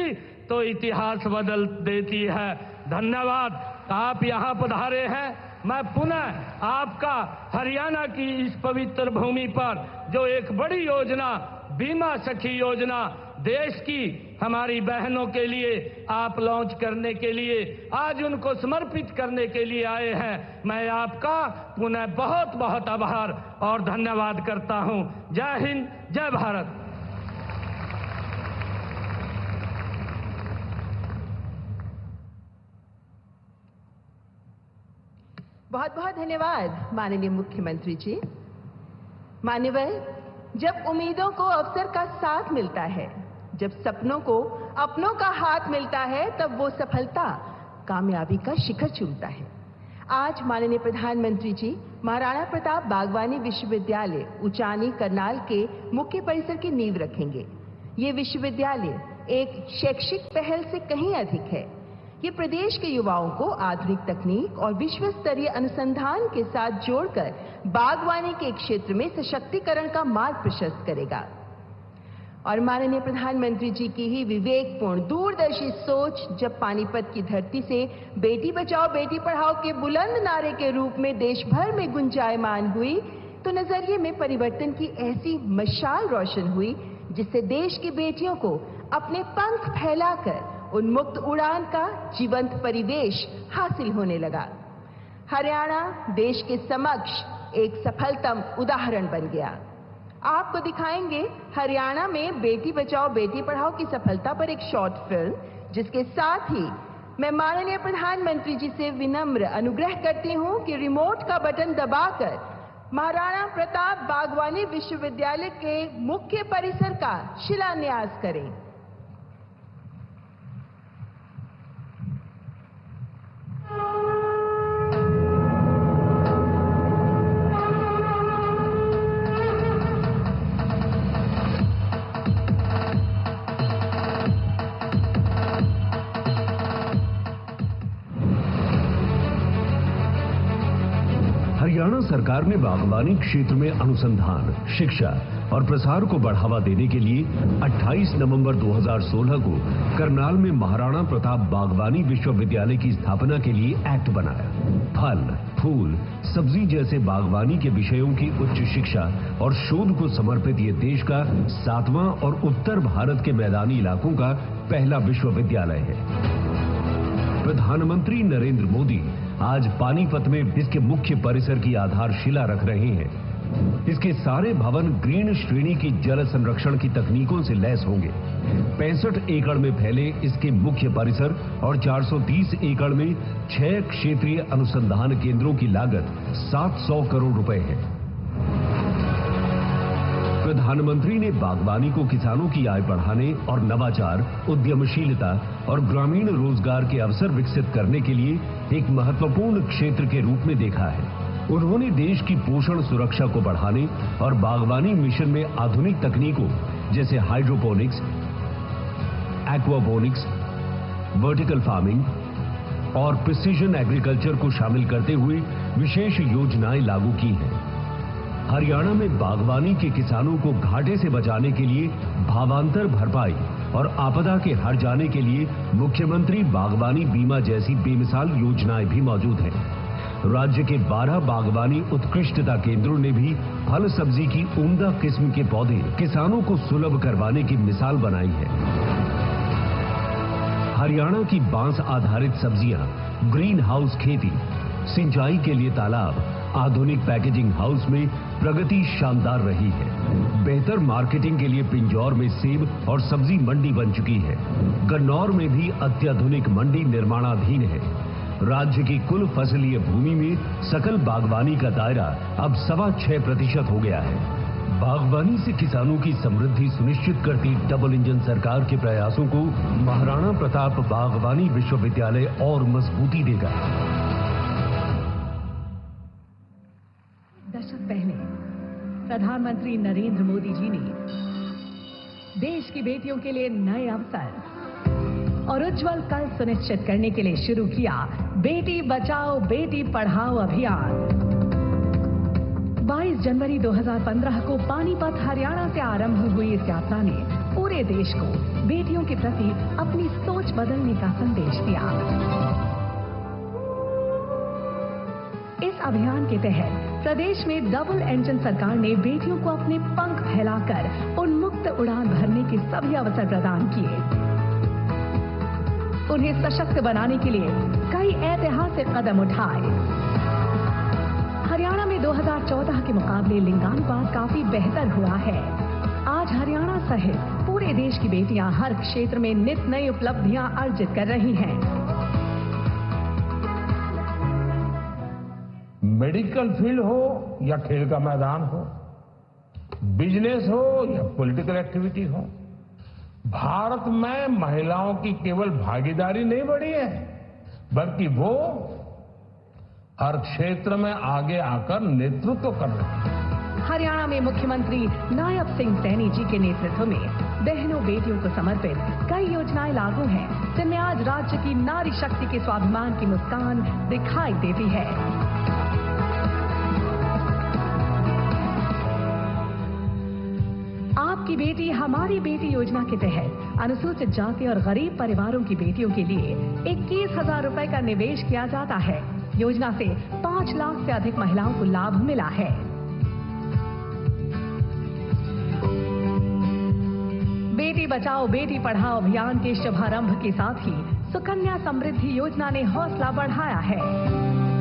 तो इतिहास बदल देती है। धन्यवाद, आप यहाँ पधारे हैं। मैं पुनः आपका हरियाणा की इस पवित्र भूमि पर जो एक बड़ी योजना बीमा सखी योजना देश की हमारी बहनों के लिए आप लॉन्च करने के लिए आज उनको समर्पित करने के लिए आए हैं, मैं आपका पुनः बहुत बहुत आभार और धन्यवाद करता हूं। जय हिंद, जय भारत। बहुत बहुत धन्यवाद माननीय मुख्यमंत्री जी। मान्यवर, जब उम्मीदों को अवसर का साथ मिलता है, जब सपनों को अपनों का हाथ मिलता है, तब वो सफलता कामयाबी का शिखर चूमता है। आज माननीय प्रधानमंत्री जी महाराणा प्रताप बागवानी विश्वविद्यालय उचानी करनाल के मुख्य परिसर की नींव रखेंगे। ये विश्वविद्यालय एक शैक्षिक पहल से कहीं अधिक है। ये प्रदेश के युवाओं को आधुनिक तकनीक और विश्व स्तरीय अनुसंधान के साथ जोड़कर बागवानी के क्षेत्र में सशक्तिकरण का मार्ग प्रशस्त करेगा। और माननीय प्रधानमंत्री जी की ही विवेकपूर्ण दूरदर्शी सोच जब पानीपत की धरती से बेटी बचाओ बेटी पढ़ाओ के बुलंद नारे के रूप में देश भर में गुंजायमान हुई, तो नजरिए में परिवर्तन की ऐसी मशाल रोशन हुई जिससे देश की बेटियों को अपने पंख फैलाकर उन्मुक्त उड़ान का जीवंत परिवेश हासिल होने लगा। हरियाणा देश के समक्ष एक सफलतम उदाहरण बन गया। आपको दिखाएंगे हरियाणा में बेटी बचाओ बेटी पढ़ाओ की सफलता पर एक शॉर्ट फिल्म, जिसके साथ ही मैं माननीय प्रधानमंत्री जी से विनम्र अनुग्रह करती हूं कि रिमोट का बटन दबाकर महाराणा प्रताप बागवानी विश्वविद्यालय के मुख्य परिसर का शिलान्यास करें। हरियाणा सरकार ने बागवानी क्षेत्र में अनुसंधान, शिक्षा और प्रसार को बढ़ावा देने के लिए 28 नवंबर 2016 को करनाल में महाराणा प्रताप बागवानी विश्वविद्यालय की स्थापना के लिए एक्ट बनाया। फल, फूल, सब्जी जैसे बागवानी के विषयों की उच्च शिक्षा और शोध को समर्पित ये देश का 7वां और उत्तर भारत के मैदानी इलाकों का पहला विश्वविद्यालय है। प्रधानमंत्री नरेंद्र मोदी आज पानीपत में इसके मुख्य परिसर की आधारशिला रख रहे हैं। इसके सारे भवन ग्रीन श्रेणी की जल संरक्षण की तकनीकों से लैस होंगे। 65 एकड़ में फैले इसके मुख्य परिसर और 430 एकड़ में 6 क्षेत्रीय अनुसंधान केंद्रों की लागत 700 करोड़ रुपए है। प्रधानमंत्री ने बागवानी को किसानों की आय बढ़ाने और नवाचार, उद्यमशीलता और ग्रामीण रोजगार के अवसर विकसित करने के लिए एक महत्वपूर्ण क्षेत्र के रूप में देखा है। उन्होंने देश की पोषण सुरक्षा को बढ़ाने और बागवानी मिशन में आधुनिक तकनीकों जैसे हाइड्रोपोनिक्स, एक्वापोनिक्स, वर्टिकल फार्मिंग और प्रिसीजन एग्रीकल्चर को शामिल करते हुए विशेष योजनाएं लागू की हैं। हरियाणा में बागवानी के किसानों को घाटे से बचाने के लिए भावांतर भरपाई और आपदा के हर जाने के लिए मुख्यमंत्री बागवानी बीमा जैसी बेमिसाल योजनाएं भी मौजूद हैं। राज्य के 12 बागवानी उत्कृष्टता केंद्रों ने भी फल सब्जी की उम्दा किस्म के पौधे किसानों को सुलभ करवाने की मिसाल बनाई है। हरियाणा की बांस आधारित सब्जियां, ग्रीन हाउस खेती, सिंचाई के लिए तालाब, आधुनिक पैकेजिंग हाउस में प्रगति शानदार रही है। बेहतर मार्केटिंग के लिए पिंजौर में सेब और सब्जी मंडी बन चुकी है। गन्नौर में भी अत्याधुनिक मंडी निर्माणाधीन है। राज्य की कुल फसलीय भूमि में सकल बागवानी का दायरा अब 6.25% हो गया है। बागवानी से किसानों की समृद्धि सुनिश्चित करती डबल इंजन सरकार के प्रयासों को महाराणा प्रताप बागवानी विश्वविद्यालय और मजबूती देगा। दशक पहले प्रधानमंत्री नरेंद्र मोदी जी ने देश की बेटियों के लिए नए अवसर और उज्जवल कल सुनिश्चित करने के लिए शुरू किया बेटी बचाओ बेटी पढ़ाओ अभियान। 22 जनवरी 2015 को पानीपत हरियाणा से आरंभ हुई इस यात्रा ने पूरे देश को बेटियों के प्रति अपनी सोच बदलने का संदेश दिया। इस अभियान के तहत प्रदेश में डबल इंजन सरकार ने बेटियों को अपने पंख फैलाकर उन्मुक्त उड़ान भरने के सभी अवसर प्रदान किए। उन्हें सशक्त बनाने के लिए कई ऐतिहासिक कदम उठाए। हरियाणा में 2014 के मुकाबले लिंगानुपात काफी बेहतर हुआ है। आज हरियाणा सहित पूरे देश की बेटियां हर क्षेत्र में नित नई उपलब्धियां अर्जित कर रही हैं। मेडिकल फील्ड हो या खेल का मैदान हो, बिजनेस हो या पॉलिटिकल एक्टिविटी हो, भारत में महिलाओं की केवल भागीदारी नहीं बढ़ी है, बल्कि वो हर क्षेत्र में आगे आकर नेतृत्व कर रही है। हरियाणा में मुख्यमंत्री नायब सिंह सैनी जी के नेतृत्व में बहनों बेटियों को समर्पित कई योजनाएं लागू हैं, जिनमें आज राज्य की नारी शक्ति के स्वाभिमान की मुस्कान दिखाई देती है। आपकी बेटी हमारी बेटी योजना के तहत अनुसूचित जाति और गरीब परिवारों की बेटियों के लिए 21,000 रुपए का निवेश किया जाता है। योजना से 5 लाख से अधिक महिलाओं को लाभ मिला है। बेटी बचाओ बेटी पढ़ाओ अभियान के शुभारंभ के साथ ही सुकन्या समृद्धि योजना ने हौसला बढ़ाया है।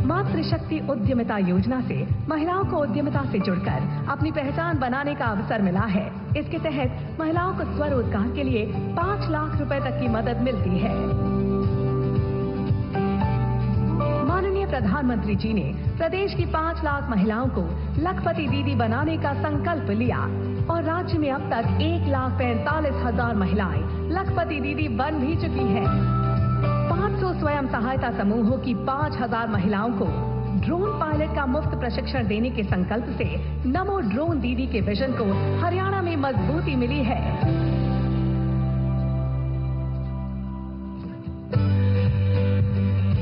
मातृशक्ति उद्यमिता योजना से महिलाओं को उद्यमिता से जुड़कर अपनी पहचान बनाने का अवसर मिला है। इसके तहत महिलाओं को स्वरोजगार के लिए 5 लाख रुपए तक की मदद मिलती है। माननीय प्रधानमंत्री जी ने प्रदेश की 5 लाख महिलाओं को लखपति दीदी बनाने का संकल्प लिया और राज्य में अब तक 1,45,000 महिलाएं लखपति दीदी बन भी चुकी हैं। 500 स्वयं सहायता समूहों की 5,000 महिलाओं को ड्रोन पायलट का मुफ्त प्रशिक्षण देने के संकल्प से नमो ड्रोन दीदी के विजन को हरियाणा में मजबूती मिली है।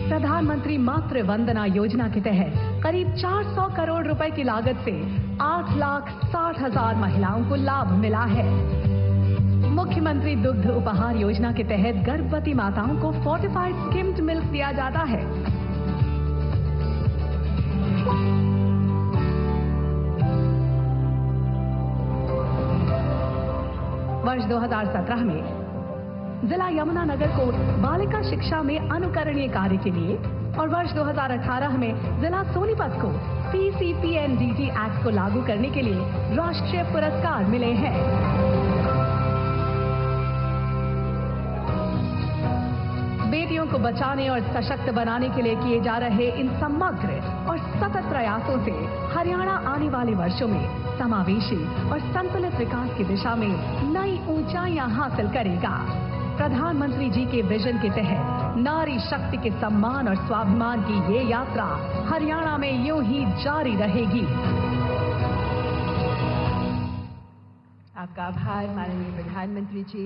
प्रधान प्रधानमंत्री मातृ वंदना योजना के तहत करीब 400 करोड़ रुपए की लागत से 8,60,000 महिलाओं को लाभ मिला है। मुख्यमंत्री दुग्ध उपहार योजना के तहत गर्भवती माताओं को फोर्टिफाइड स्किम्ड मिल्क दिया जाता है। वर्ष 2017 में जिला यमुनानगर को बालिका शिक्षा में अनुकरणीय कार्य के लिए और वर्ष 2018 में जिला सोनीपत को CCPNDT एक्ट को लागू करने के लिए राष्ट्रीय पुरस्कार मिले हैं। बेटियों को बचाने और सशक्त बनाने के लिए किए जा रहे इन समग्र और सतत प्रयासों से हरियाणा आने वाले वर्षों में समावेशी और संतुलित विकास की दिशा में नई ऊंचाइयां हासिल करेगा। प्रधानमंत्री जी के विजन के तहत नारी शक्ति के सम्मान और स्वाभिमान की ये यात्रा हरियाणा में यूं ही जारी रहेगी। आपका आभार माननीय प्रधानमंत्री जी।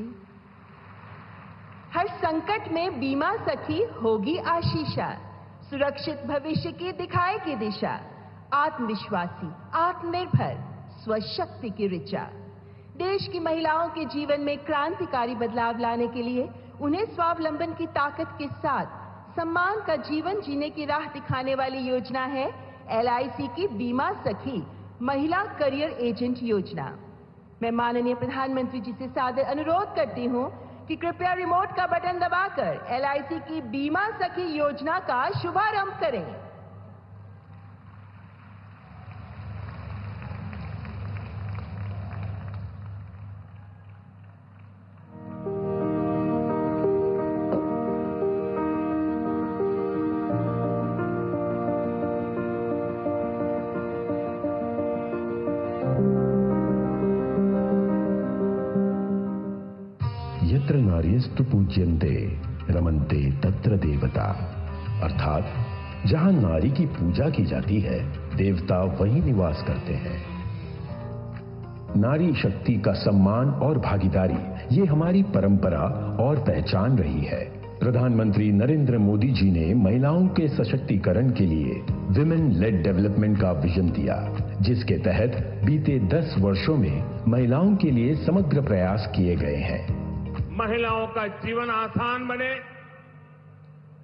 हर संकट में बीमा सखी होगी आशीषा, सुरक्षित भविष्य की दिखाएगी दिशा, आत्मविश्वासी आत्मनिर्भर स्वशक्ति की ऋचा। देश की महिलाओं के जीवन में क्रांतिकारी बदलाव लाने के लिए उन्हें स्वावलंबन की ताकत के साथ सम्मान का जीवन जीने की राह दिखाने वाली योजना है LIC की बीमा सखी महिला करियर एजेंट योजना। मैं माननीय प्रधानमंत्री जी से सादर अनुरोध करती हूं कि कृपया रिमोट का बटन दबाकर LIC की बीमा सखी योजना का शुभारंभ करें। यत्र नार्यस्तु पूज्यन्ते रमन्ते तत्र देवता, अर्थात जहां नारी की पूजा की जाती है देवता वहीं निवास करते हैं। नारी शक्ति का सम्मान और भागीदारी ये हमारी परंपरा और पहचान रही है। प्रधानमंत्री नरेंद्र मोदी जी ने महिलाओं के सशक्तिकरण के लिए विमेन लेड डेवलपमेंट का विजन दिया, जिसके तहत बीते 10 वर्षों में महिलाओं के लिए समग्र प्रयास किए गए हैं। महिलाओं का जीवन आसान बने,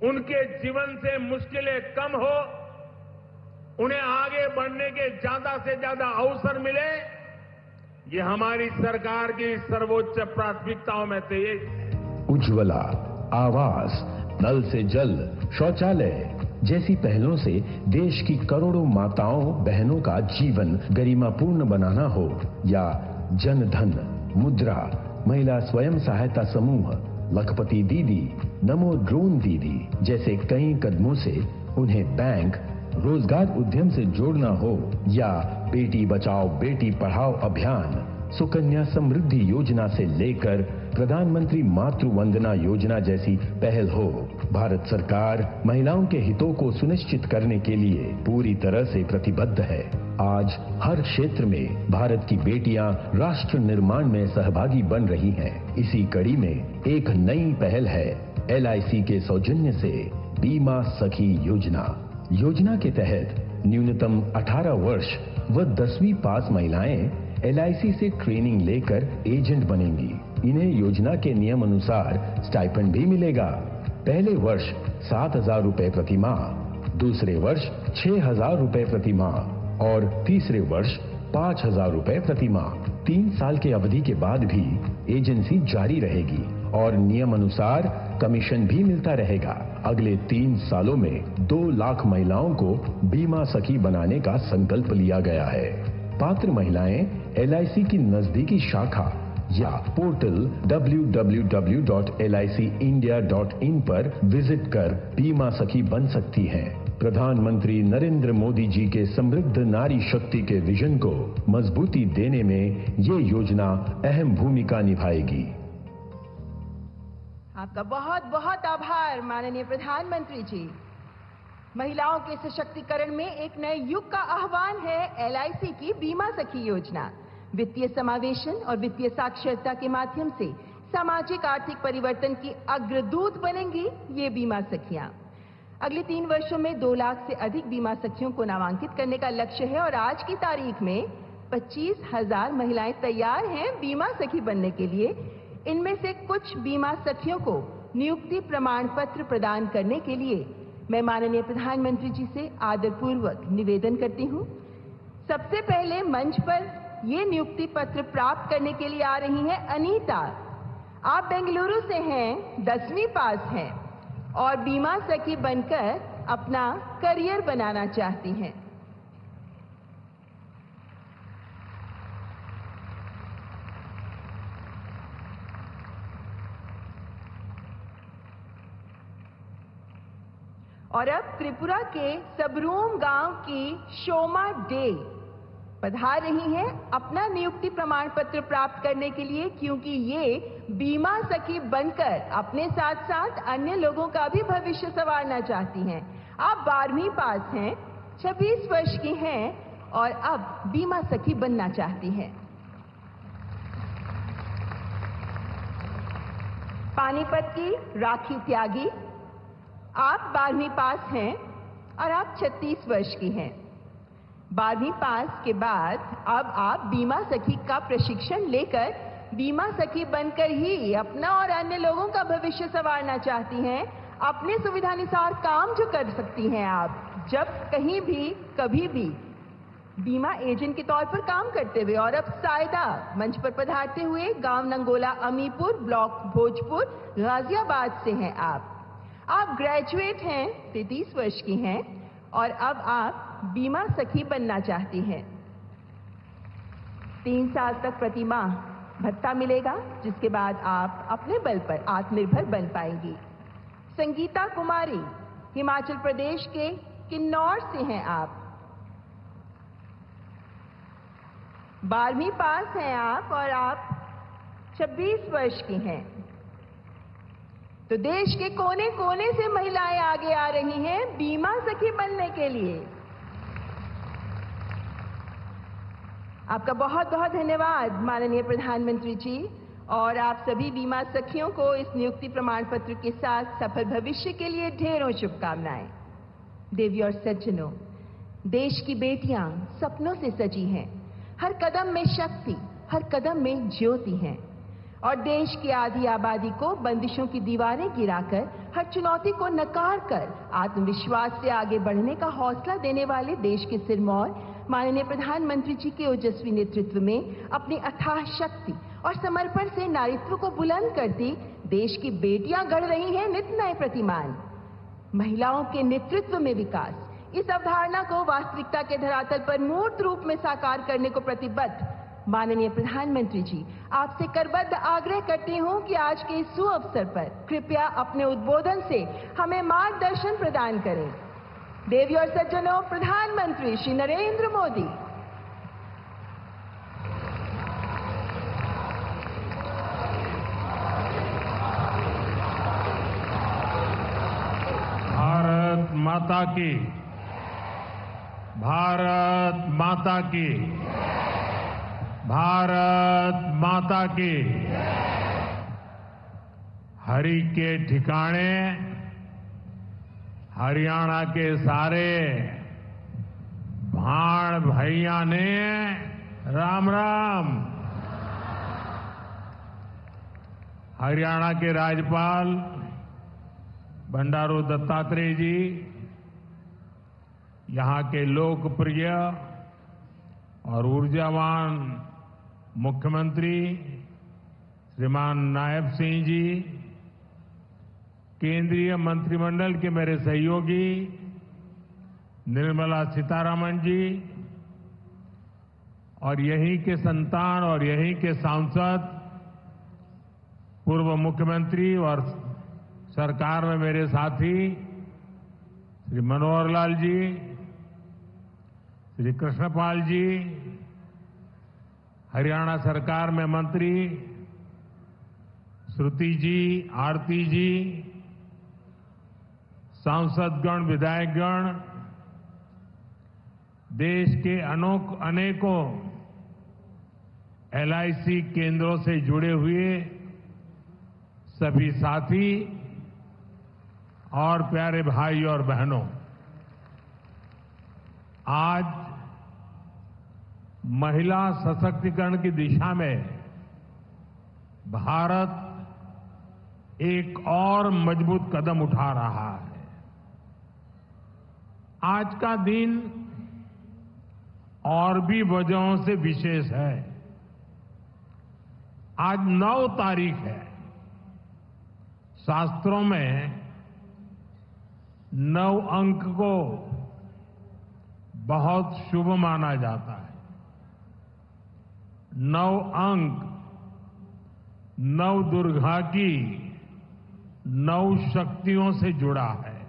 उनके जीवन से मुश्किलें कम हो, उन्हें आगे बढ़ने के ज्यादा से ज्यादा अवसर मिले, ये हमारी सरकार की सर्वोच्च प्राथमिकताओं में से एक है। उज्ज्वला, आवास, नल से जल, शौचालय जैसी पहलों से देश की करोड़ों माताओं बहनों का जीवन गरिमापूर्ण बनाना हो, या जन धन, मुद्रा, महिला स्वयं सहायता समूह, लखपति दीदी, नमो ड्रोन दीदी जैसे कई कदमों से उन्हें बैंक, रोजगार उद्यम से जोड़ना हो, या बेटी बचाओ बेटी पढ़ाओ अभियान, सुकन्या समृद्धि योजना से लेकर प्रधानमंत्री मातृ वंदना योजना जैसी पहल हो, भारत सरकार महिलाओं के हितों को सुनिश्चित करने के लिए पूरी तरह से प्रतिबद्ध है। आज हर क्षेत्र में भारत की बेटियां राष्ट्र निर्माण में सहभागी बन रही हैं। इसी कड़ी में एक नई पहल है LIC के सौजन्य से बीमा सखी योजना। योजना के तहत न्यूनतम 18 वर्ष व 10वीं पास महिलाएं LIC से ट्रेनिंग लेकर एजेंट बनेंगी। इन्हें योजना के नियम अनुसार स्टाइपेंड भी मिलेगा। पहले वर्ष 7,000 रुपए प्रति माह, दूसरे वर्ष 6,000 रुपए प्रति माह और तीसरे वर्ष 5,000 रुपए प्रति माह। 3 साल की अवधि के बाद भी एजेंसी जारी रहेगी और नियम अनुसार कमीशन भी मिलता रहेगा। अगले 3 सालों में 2 लाख महिलाओं को बीमा सखी बनाने का संकल्प लिया गया है। पात्र महिलाएं LIC की नजदीकी शाखा या पोर्टल www.licindia.in पर विजिट कर बीमा सखी बन सकती हैं। प्रधानमंत्री नरेंद्र मोदी जी के समृद्ध नारी शक्ति के विजन को मजबूती देने में ये योजना अहम भूमिका निभाएगी। आपका बहुत बहुत आभार माननीय प्रधानमंत्री जी। महिलाओं के सशक्तिकरण में एक नए युग का आह्वान है LIC की बीमा सखी योजना। वित्तीय समावेशन और वित्तीय साक्षरता के माध्यम से सामाजिक आर्थिक परिवर्तन की अग्रदूत बनेंगी ये बीमा सखियां। अगले 3 वर्षों में 2 लाख से अधिक बीमा सखियों को नामांकित करने का लक्ष्य है और आज की तारीख में 25,000 महिलाएं तैयार हैं बीमा सखी बनने के लिए। इनमें से कुछ बीमा सखियों को नियुक्ति प्रमाण पत्र प्रदान करने के लिए मैं माननीय प्रधानमंत्री जी से आदरपूर्वक निवेदन करती हूं। सबसे पहले मंच पर ये नियुक्ति पत्र प्राप्त करने के लिए आ रही हैं अनीता। आप बेंगलुरु से हैं, 10वीं पास हैं और बीमा सखी बनकर अपना करियर बनाना चाहती हैं। और अब त्रिपुरा के सबरूम गांव की शोमा डे पधार रही हैं अपना नियुक्ति प्रमाण पत्र प्राप्त करने के लिए, क्योंकि ये बीमा सखी बनकर अपने साथ साथ अन्य लोगों का भी भविष्य संवारना चाहती हैं। आप 12वीं पास हैं, 26 वर्ष की हैं और अब बीमा सखी बनना चाहती हैं। पानीपत की राखी त्यागी, आप 12वीं पास हैं और आप 36 वर्ष की हैं। 12वीं पास के बाद अब आप बीमा सखी का प्रशिक्षण लेकर बीमा सखी बनकर ही अपना और अन्य लोगों का भविष्य संवारना चाहती हैं। अपने सुविधानुसार काम जो कर सकती हैं आप, जब कहीं भी कभी भी बीमा एजेंट के तौर पर काम करते हुए। और अब सायदा मंच पर पधारते हुए गांव नंगोला अमीपुर, ब्लॉक भोजपुर, गाजियाबाद से हैं आप ग्रेजुएट हैं, 33 वर्ष की हैं और अब आप बीमा सखी बनना चाहती हैं। 3 साल तक प्रति माह भत्ता मिलेगा, जिसके बाद आप अपने बल पर आत्मनिर्भर बन पाएंगी। संगीता कुमारी, हिमाचल प्रदेश के किन्नौर से हैं आप। 12वीं पास हैं आप और आप 26 वर्ष की हैं। तो देश के कोने कोने से महिलाएं आगे आ रही हैं बीमा सखी बनने के लिए। आपका बहुत बहुत धन्यवाद माननीय प्रधानमंत्री जी, और आप सभी बीमा सखियों को इस नियुक्ति प्रमाण पत्र के साथ सफल भविष्य के लिए ढेरों शुभकामनाएं। देवी और सज्जनों, देश की बेटियां सपनों से सजी हैं। हर कदम में शक्ति, हर कदम में ज्योति हैं और देश की आधी आबादी को बंदिशों की दीवारें गिराकर, हर चुनौती को नकार कर आत्मविश्वास से आगे बढ़ने का हौसला देने वाले देश के सिरमौर माननीय प्रधानमंत्री जी के ओजस्वी नेतृत्व में अपनी अथाह शक्ति और समर्पण से नारीत्व को बुलंद करती देश की बेटियां गढ़ रही हैं नित नए प्रतिमान। महिलाओं के नेतृत्व में विकास, इस अवधारणा को वास्तविकता के धरातल पर मूर्त रूप में साकार करने को प्रतिबद्ध माननीय प्रधानमंत्री जी, आपसे करबद्ध आग्रह करती हूं कि आज के इस सुअवसर पर कृपया अपने उद्बोधन से हमें मार्गदर्शन प्रदान करें। देवी और सज्जनों, प्रधानमंत्री श्री नरेंद्र मोदी। भारत माता की, भारत माता की, भारत माता की। हरि के ठिकाने हरियाणा के सारे भाण भैया ने राम राम। हरियाणा के राज्यपाल बंडारू दत्तात्रेय जी, यहां के लोकप्रिय और ऊर्जावान मुख्यमंत्री श्रीमान नायब सिंह जी, केंद्रीय मंत्रिमंडल के मेरे सहयोगी निर्मला सीतारमण जी, और यहीं के संतान और यहीं के सांसद पूर्व मुख्यमंत्री और सरकार में मेरे साथी श्री मनोहर लाल जी, श्री कृष्णपाल जी, हरियाणा सरकार में मंत्री श्रुति जी, आरती जी, सांसदगण, विधायकगण, देश के अनेकों LIC केंद्रों से जुड़े हुए सभी साथी और प्यारे भाई और बहनों, आज महिला सशक्तिकरण की दिशा में भारत एक और मजबूत कदम उठा रहा है। आज का दिन और भी वजहों से विशेष है। आज 9 तारीख है। शास्त्रों में 9 अंक को बहुत शुभ माना जाता है। 9 अंक 9 दुर्गा की 9 शक्तियों से जुड़ा है।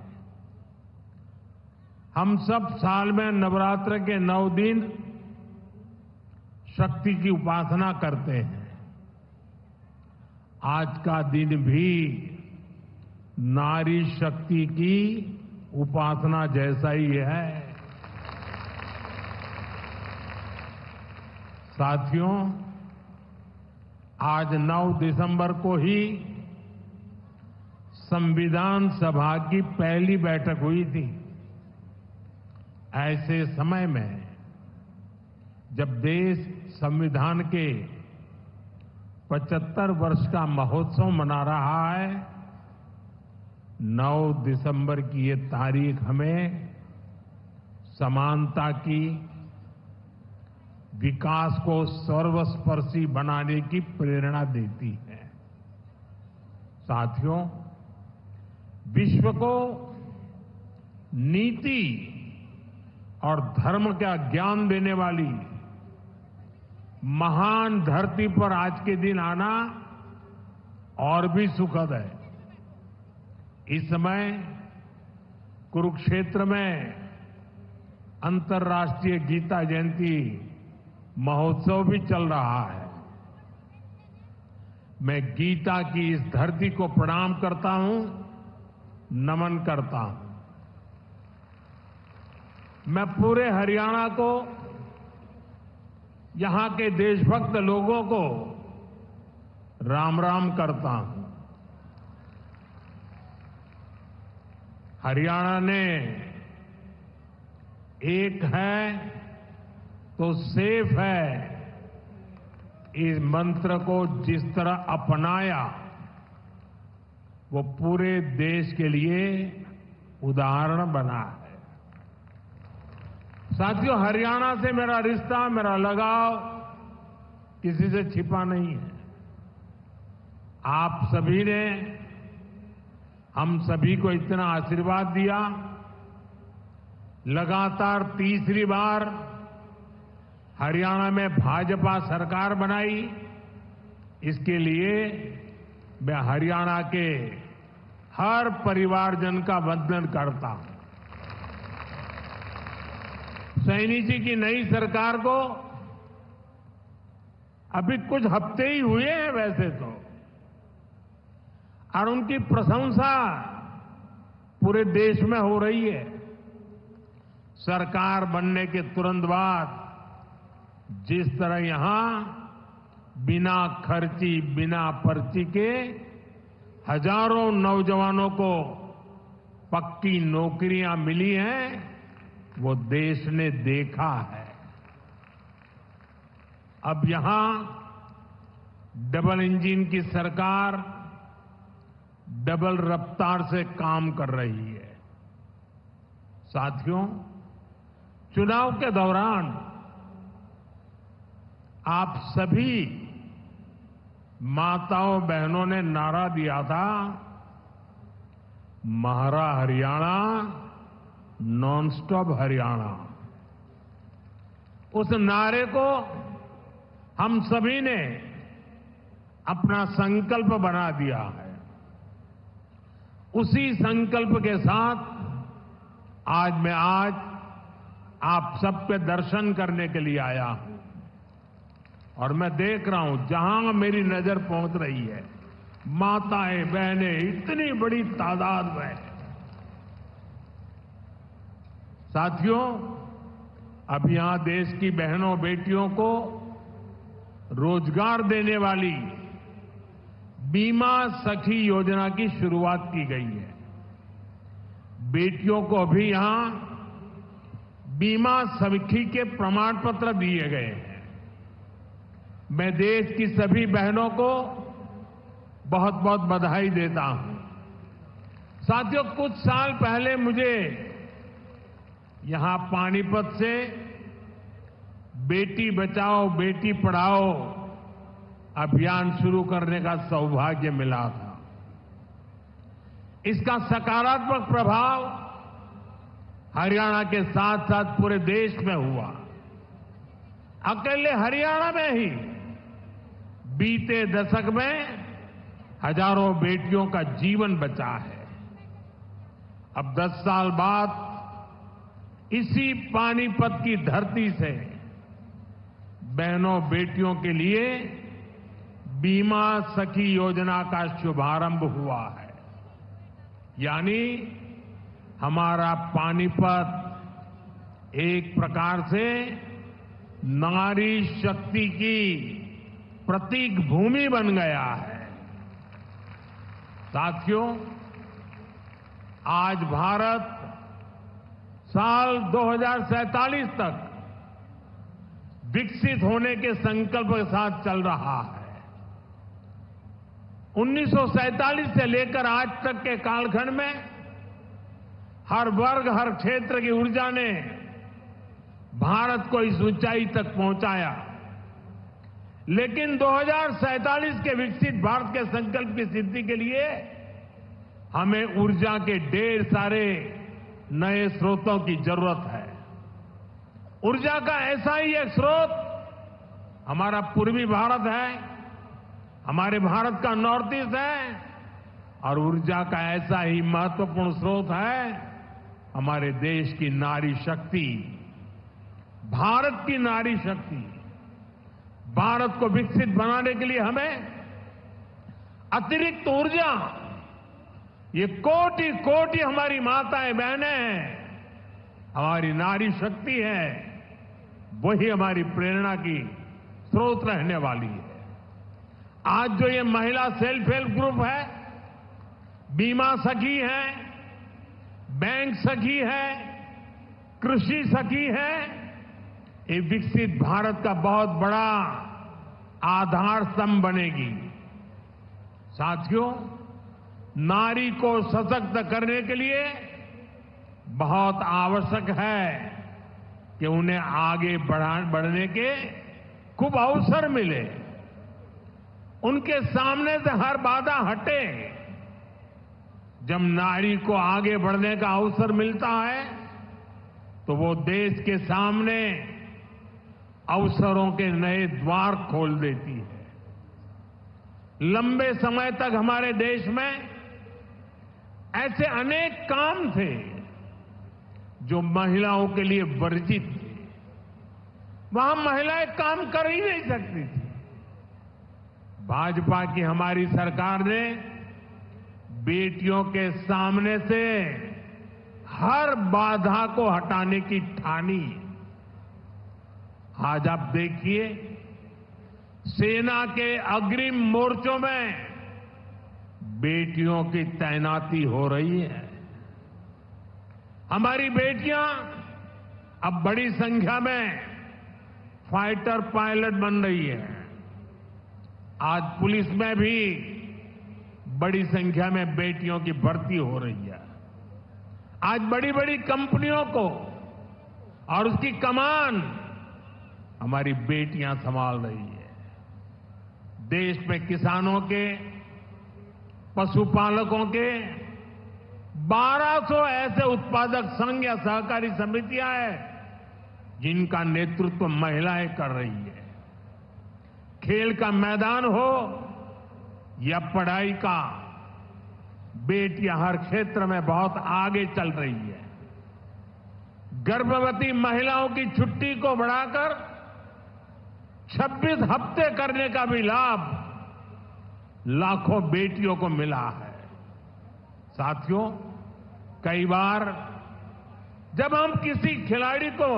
हम सब साल में नवरात्र के 9 दिन शक्ति की उपासना करते हैं। आज का दिन भी नारी शक्ति की उपासना जैसा ही है। साथियों, आज 9 दिसंबर को ही संविधान सभा की पहली बैठक हुई थी। ऐसे समय में जब देश संविधान के 75 वर्ष का महोत्सव मना रहा है, 9 दिसंबर की ये तारीख हमें समानता की, विकास को सर्वस्पर्शी बनाने की प्रेरणा देती है। साथियों, विश्व को नीति और धर्म का ज्ञान देने वाली महान धरती पर आज के दिन आना और भी सुखद है। इस समय कुरुक्षेत्र में अंतर्राष्ट्रीय गीता जयंती महोत्सव भी चल रहा है। मैं गीता की इस धरती को प्रणाम करता हूं, नमन करता हूं। मैं पूरे हरियाणा को, यहां के देशभक्त लोगों को राम राम करता हूं। हरियाणा ने एक है तो सेफ है इस मंत्र को जिस तरह अपनाया, वो पूरे देश के लिए उदाहरण बना है। साथियों, हरियाणा से मेरा रिश्ता, मेरा लगाव किसी से छिपा नहीं है। आप सभी ने हम सभी को इतना आशीर्वाद दिया। लगातार तीसरी बार हरियाणा में भाजपा सरकार बनाई। इसके लिए मैं हरियाणा के हर परिवारजन का वंदन करता हूं। सैनी जी की नई सरकार को अभी कुछ हफ्ते ही हुए हैं वैसे तो, और उनकी प्रशंसा पूरे देश में हो रही है। सरकार बनने के तुरंत बाद जिस तरह यहां बिना खर्ची, बिना पर्ची के हजारों नौजवानों को पक्की नौकरियां मिली हैं, वो देश ने देखा है। अब यहां डबल इंजन की सरकार डबल रफ्तार से काम कर रही है। साथियों, चुनाव के दौरान आप सभी माताओं बहनों ने नारा दिया था, महारा हरियाणा, नॉन स्टॉप हरियाणा। उस नारे को हम सभी ने अपना संकल्प बना दिया है। उसी संकल्प के साथ आज आप सबके दर्शन करने के लिए आया हूं। और मैं देख रहा हूं, जहां मेरी नजर पहुंच रही है, माताएं बहनें इतनी बड़ी तादाद में। साथियों, अब यहां देश की बहनों बेटियों को रोजगार देने वाली बीमा सखी योजना की शुरुआत की गई है। बेटियों को भी यहां बीमा सखी के प्रमाण पत्र दिए गए हैं। मैं देश की सभी बहनों को बहुत बहुत बधाई देता हूं। साथियों, कुछ साल पहले मुझे यहां पानीपत से बेटी बचाओ बेटी पढ़ाओ अभियान शुरू करने का सौभाग्य मिला था। इसका सकारात्मक प्रभाव हरियाणा के साथ साथ पूरे देश में हुआ। अकेले हरियाणा में ही बीते दशक में हजारों बेटियों का जीवन बचा है। अब 10 साल बाद इसी पानीपत की धरती से बहनों बेटियों के लिए बीमा सखी योजना का शुभारंभ हुआ है। यानी हमारा पानीपत एक प्रकार से नारी शक्ति की प्रतीक भूमि बन गया है। साथियों, आज भारत साल 2047 तक विकसित होने के संकल्प के साथ चल रहा है। 1947 से लेकर आज तक के कालखंड में हर वर्ग हर क्षेत्र की ऊर्जा ने भारत को इस ऊंचाई तक पहुंचाया। लेकिन 2047 के विकसित भारत के संकल्प की सिद्धि के लिए हमें ऊर्जा के ढेर सारे नए स्रोतों की जरूरत है। ऊर्जा का ऐसा ही एक स्रोत हमारा पूर्वी भारत है, हमारे भारत का नॉर्थ ईस्ट है, और ऊर्जा का ऐसा ही महत्वपूर्ण स्रोत है हमारे देश की नारी शक्ति, भारत की नारी शक्ति। भारत को विकसित बनाने के लिए हमें अतिरिक्त ऊर्जा, ये कोटि कोटि हमारी माताएं बहनें हैं, हमारी नारी शक्ति है, वही हमारी प्रेरणा की स्रोत रहने वाली है। आज जो ये महिला सेल्फ हेल्प ग्रुप है, बीमा सखी है, बैंक सखी है, कृषि सखी है, ये विकसित भारत का बहुत बड़ा आधार स्तंभ बनेगी। साथियों, नारी को सशक्त करने के लिए बहुत आवश्यक है कि उन्हें आगे बढ़ने के खूब अवसर मिले, उनके सामने से हर बाधा हटे। जब नारी को आगे बढ़ने का अवसर मिलता है तो वो देश के सामने अवसरों के नए द्वार खोल देती है। लंबे समय तक हमारे देश में ऐसे अनेक काम थे जो महिलाओं के लिए वर्जित थे। वहां महिलाएं काम कर ही नहीं सकती थी। भाजपा की हमारी सरकार ने बेटियों के सामने से हर बाधा को हटाने की ठानी। आज आप देखिए, सेना के अग्रिम मोर्चों में बेटियों की तैनाती हो रही है। हमारी बेटियां अब बड़ी संख्या में फाइटर पायलट बन रही है। आज पुलिस में भी बड़ी संख्या में बेटियों की भर्ती हो रही है। आज बड़ी बड़ी कंपनियों को और उसकी कमान हमारी बेटियां संभाल रही है। देश में किसानों के, पशुपालकों के 1200 ऐसे उत्पादक संघ या सहकारी समितियां हैं जिनका नेतृत्व महिलाएं कर रही है। खेल का मैदान हो या पढ़ाई का, बेटियां हर क्षेत्र में बहुत आगे चल रही है। गर्भवती महिलाओं की छुट्टी को बढ़ाकर 26 हफ्ते करने का भी लाभ लाखों बेटियों को मिला है। साथियों, कई बार जब हम किसी खिलाड़ी को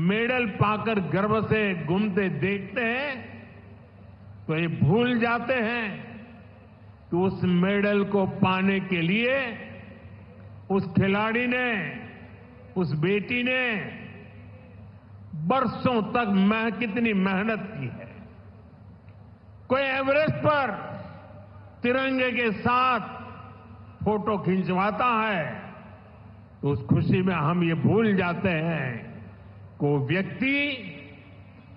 मेडल पाकर गर्व से घूमते देखते हैं तो ये भूल जाते हैं कि उस मेडल को पाने के लिए उस खिलाड़ी ने, उस बेटी ने बरसों तक कितनी मेहनत की है। कोई एवरेस्ट पर तिरंगे के साथ फोटो खिंचवाता है तो उस खुशी में हम ये भूल जाते हैं कि वो व्यक्ति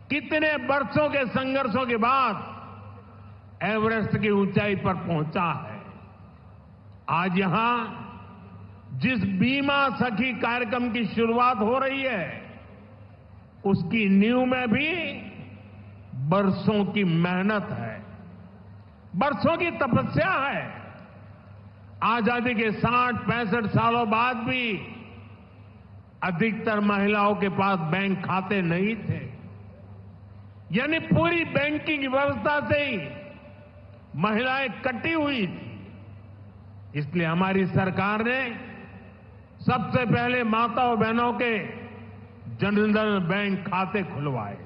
कितने वर्षों के संघर्षों के बाद एवरेस्ट की ऊंचाई पर पहुंचा है। आज यहां जिस बीमा सखी कार्यक्रम की शुरुआत हो रही है उसकी नींव में भी बरसों की मेहनत है, बरसों की तपस्या है। आजादी के 60-65 सालों बाद भी अधिकतर महिलाओं के पास बैंक खाते नहीं थे, यानी पूरी बैंकिंग व्यवस्था से ही महिलाएं कटी हुई थी। इसलिए हमारी सरकार ने सबसे पहले माताओं बहनों के जनधन बैंक खाते खुलवाए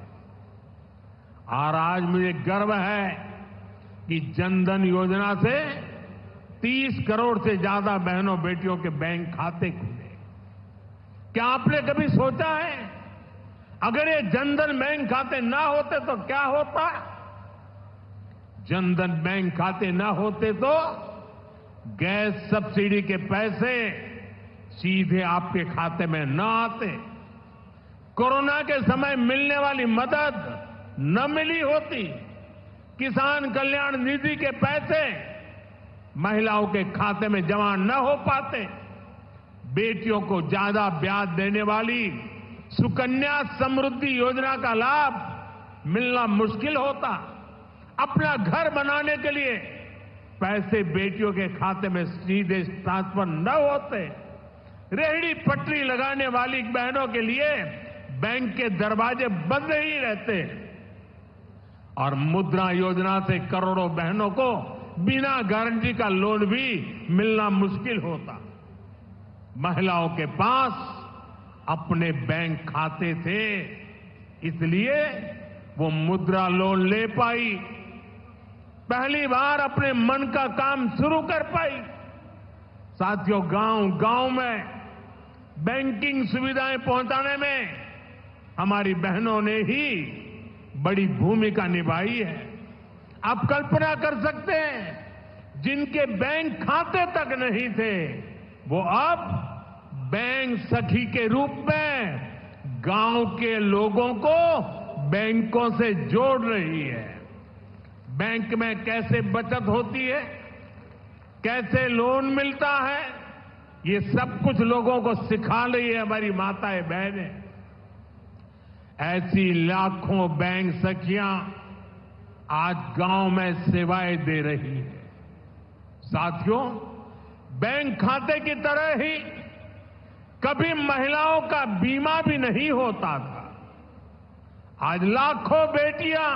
और आज मुझे गर्व है कि जनधन योजना से 30 करोड़ से ज्यादा बहनों बेटियों के बैंक खाते खुले। क्या आपने कभी सोचा है अगर ये जनधन बैंक खाते ना होते तो क्या होता? जनधन बैंक खाते ना होते तो गैस सब्सिडी के पैसे सीधे आपके खाते में न आते, कोरोना के समय मिलने वाली मदद न मिली होती, किसान कल्याण निधि के पैसे महिलाओं के खाते में जमा न हो पाते, बेटियों को ज्यादा ब्याज देने वाली सुकन्या समृद्धि योजना का लाभ मिलना मुश्किल होता, अपना घर बनाने के लिए पैसे बेटियों के खाते में सीधे ट्रांसफर न होते, रेहड़ी पटरी लगाने वाली बहनों के लिए बैंक के दरवाजे बंद ही रहते और मुद्रा योजना से करोड़ों बहनों को बिना गारंटी का लोन भी मिलना मुश्किल होता। महिलाओं के पास अपने बैंक खाते थे, इसलिए वो मुद्रा लोन ले पाई, पहली बार अपने मन का काम शुरू कर पाई। साथियों, गांव-गांव में बैंकिंग सुविधाएं पहुंचाने में हमारी बहनों ने ही बड़ी भूमिका निभाई है। आप कल्पना कर सकते हैं जिनके बैंक खाते तक नहीं थे वो अब बैंक सखी के रूप में गांव के लोगों को बैंकों से जोड़ रही है। बैंक में कैसे बचत होती है, कैसे लोन मिलता है, ये सब कुछ लोगों को सिखा रही है हमारी माताएं बहनें। ऐसी लाखों बैंक सखियां आज गांव में सेवाएं दे रही है। साथियों, बैंक खाते की तरह ही कभी महिलाओं का बीमा भी नहीं होता था। आज लाखों बेटियां,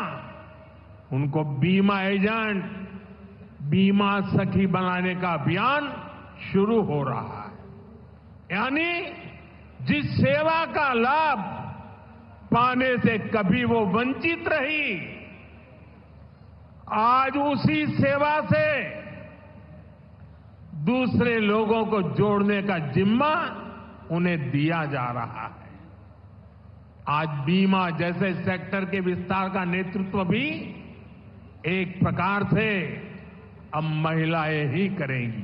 उनको बीमा एजेंट, बीमा सखी बनाने का अभियान शुरू हो रहा है। यानी जिस सेवा का लाभ पाने से कभी वो वंचित रही, आज उसी सेवा से दूसरे लोगों को जोड़ने का जिम्मा उन्हें दिया जा रहा है। आज बीमा जैसे सेक्टर के विस्तार का नेतृत्व भी एक प्रकार से अब महिलाएं ही करेंगी।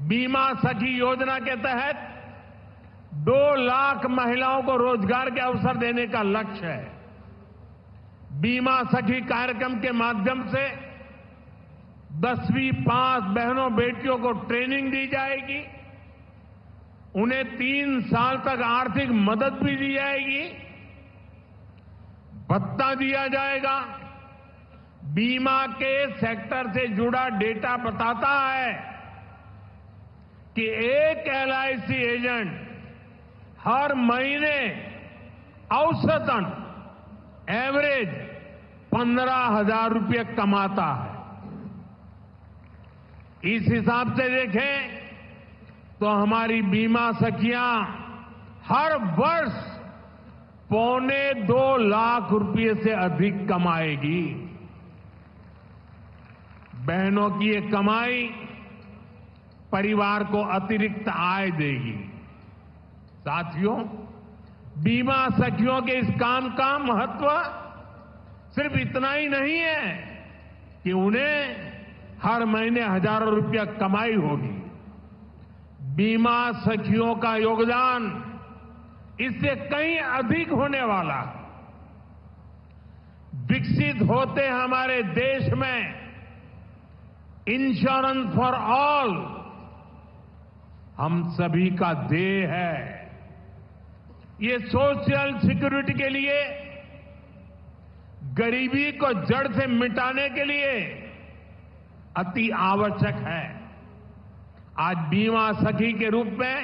बीमा सखी योजना के तहत 2 लाख महिलाओं को रोजगार के अवसर देने का लक्ष्य है। बीमा सखी कार्यक्रम के माध्यम से 10वीं पास बहनों बेटियों को ट्रेनिंग दी जाएगी, उन्हें 3 साल तक आर्थिक मदद भी दी जाएगी, भत्ता दिया जाएगा। बीमा के सेक्टर से जुड़ा डेटा बताता है कि एक LIC एजेंट हर महीने औसतन एवरेज 15,000 रुपये कमाता है। इस हिसाब से देखें तो हमारी बीमा सखियां हर वर्ष 2.25 लाख रुपये से अधिक कमाएगी। बहनों की ये कमाई परिवार को अतिरिक्त आय देगी। साथियों, बीमा सखियों के इस काम का महत्व सिर्फ इतना ही नहीं है कि उन्हें हर महीने हजारों रुपया कमाई होगी। बीमा सखियों का योगदान इससे कहीं अधिक होने वाला है। विकसित होते हमारे देश में इंश्योरेंस फॉर ऑल हम सभी का ध्येय है। ये सोशल सिक्योरिटी के लिए, गरीबी को जड़ से मिटाने के लिए अति आवश्यक है। आज बीमा सखी के रूप में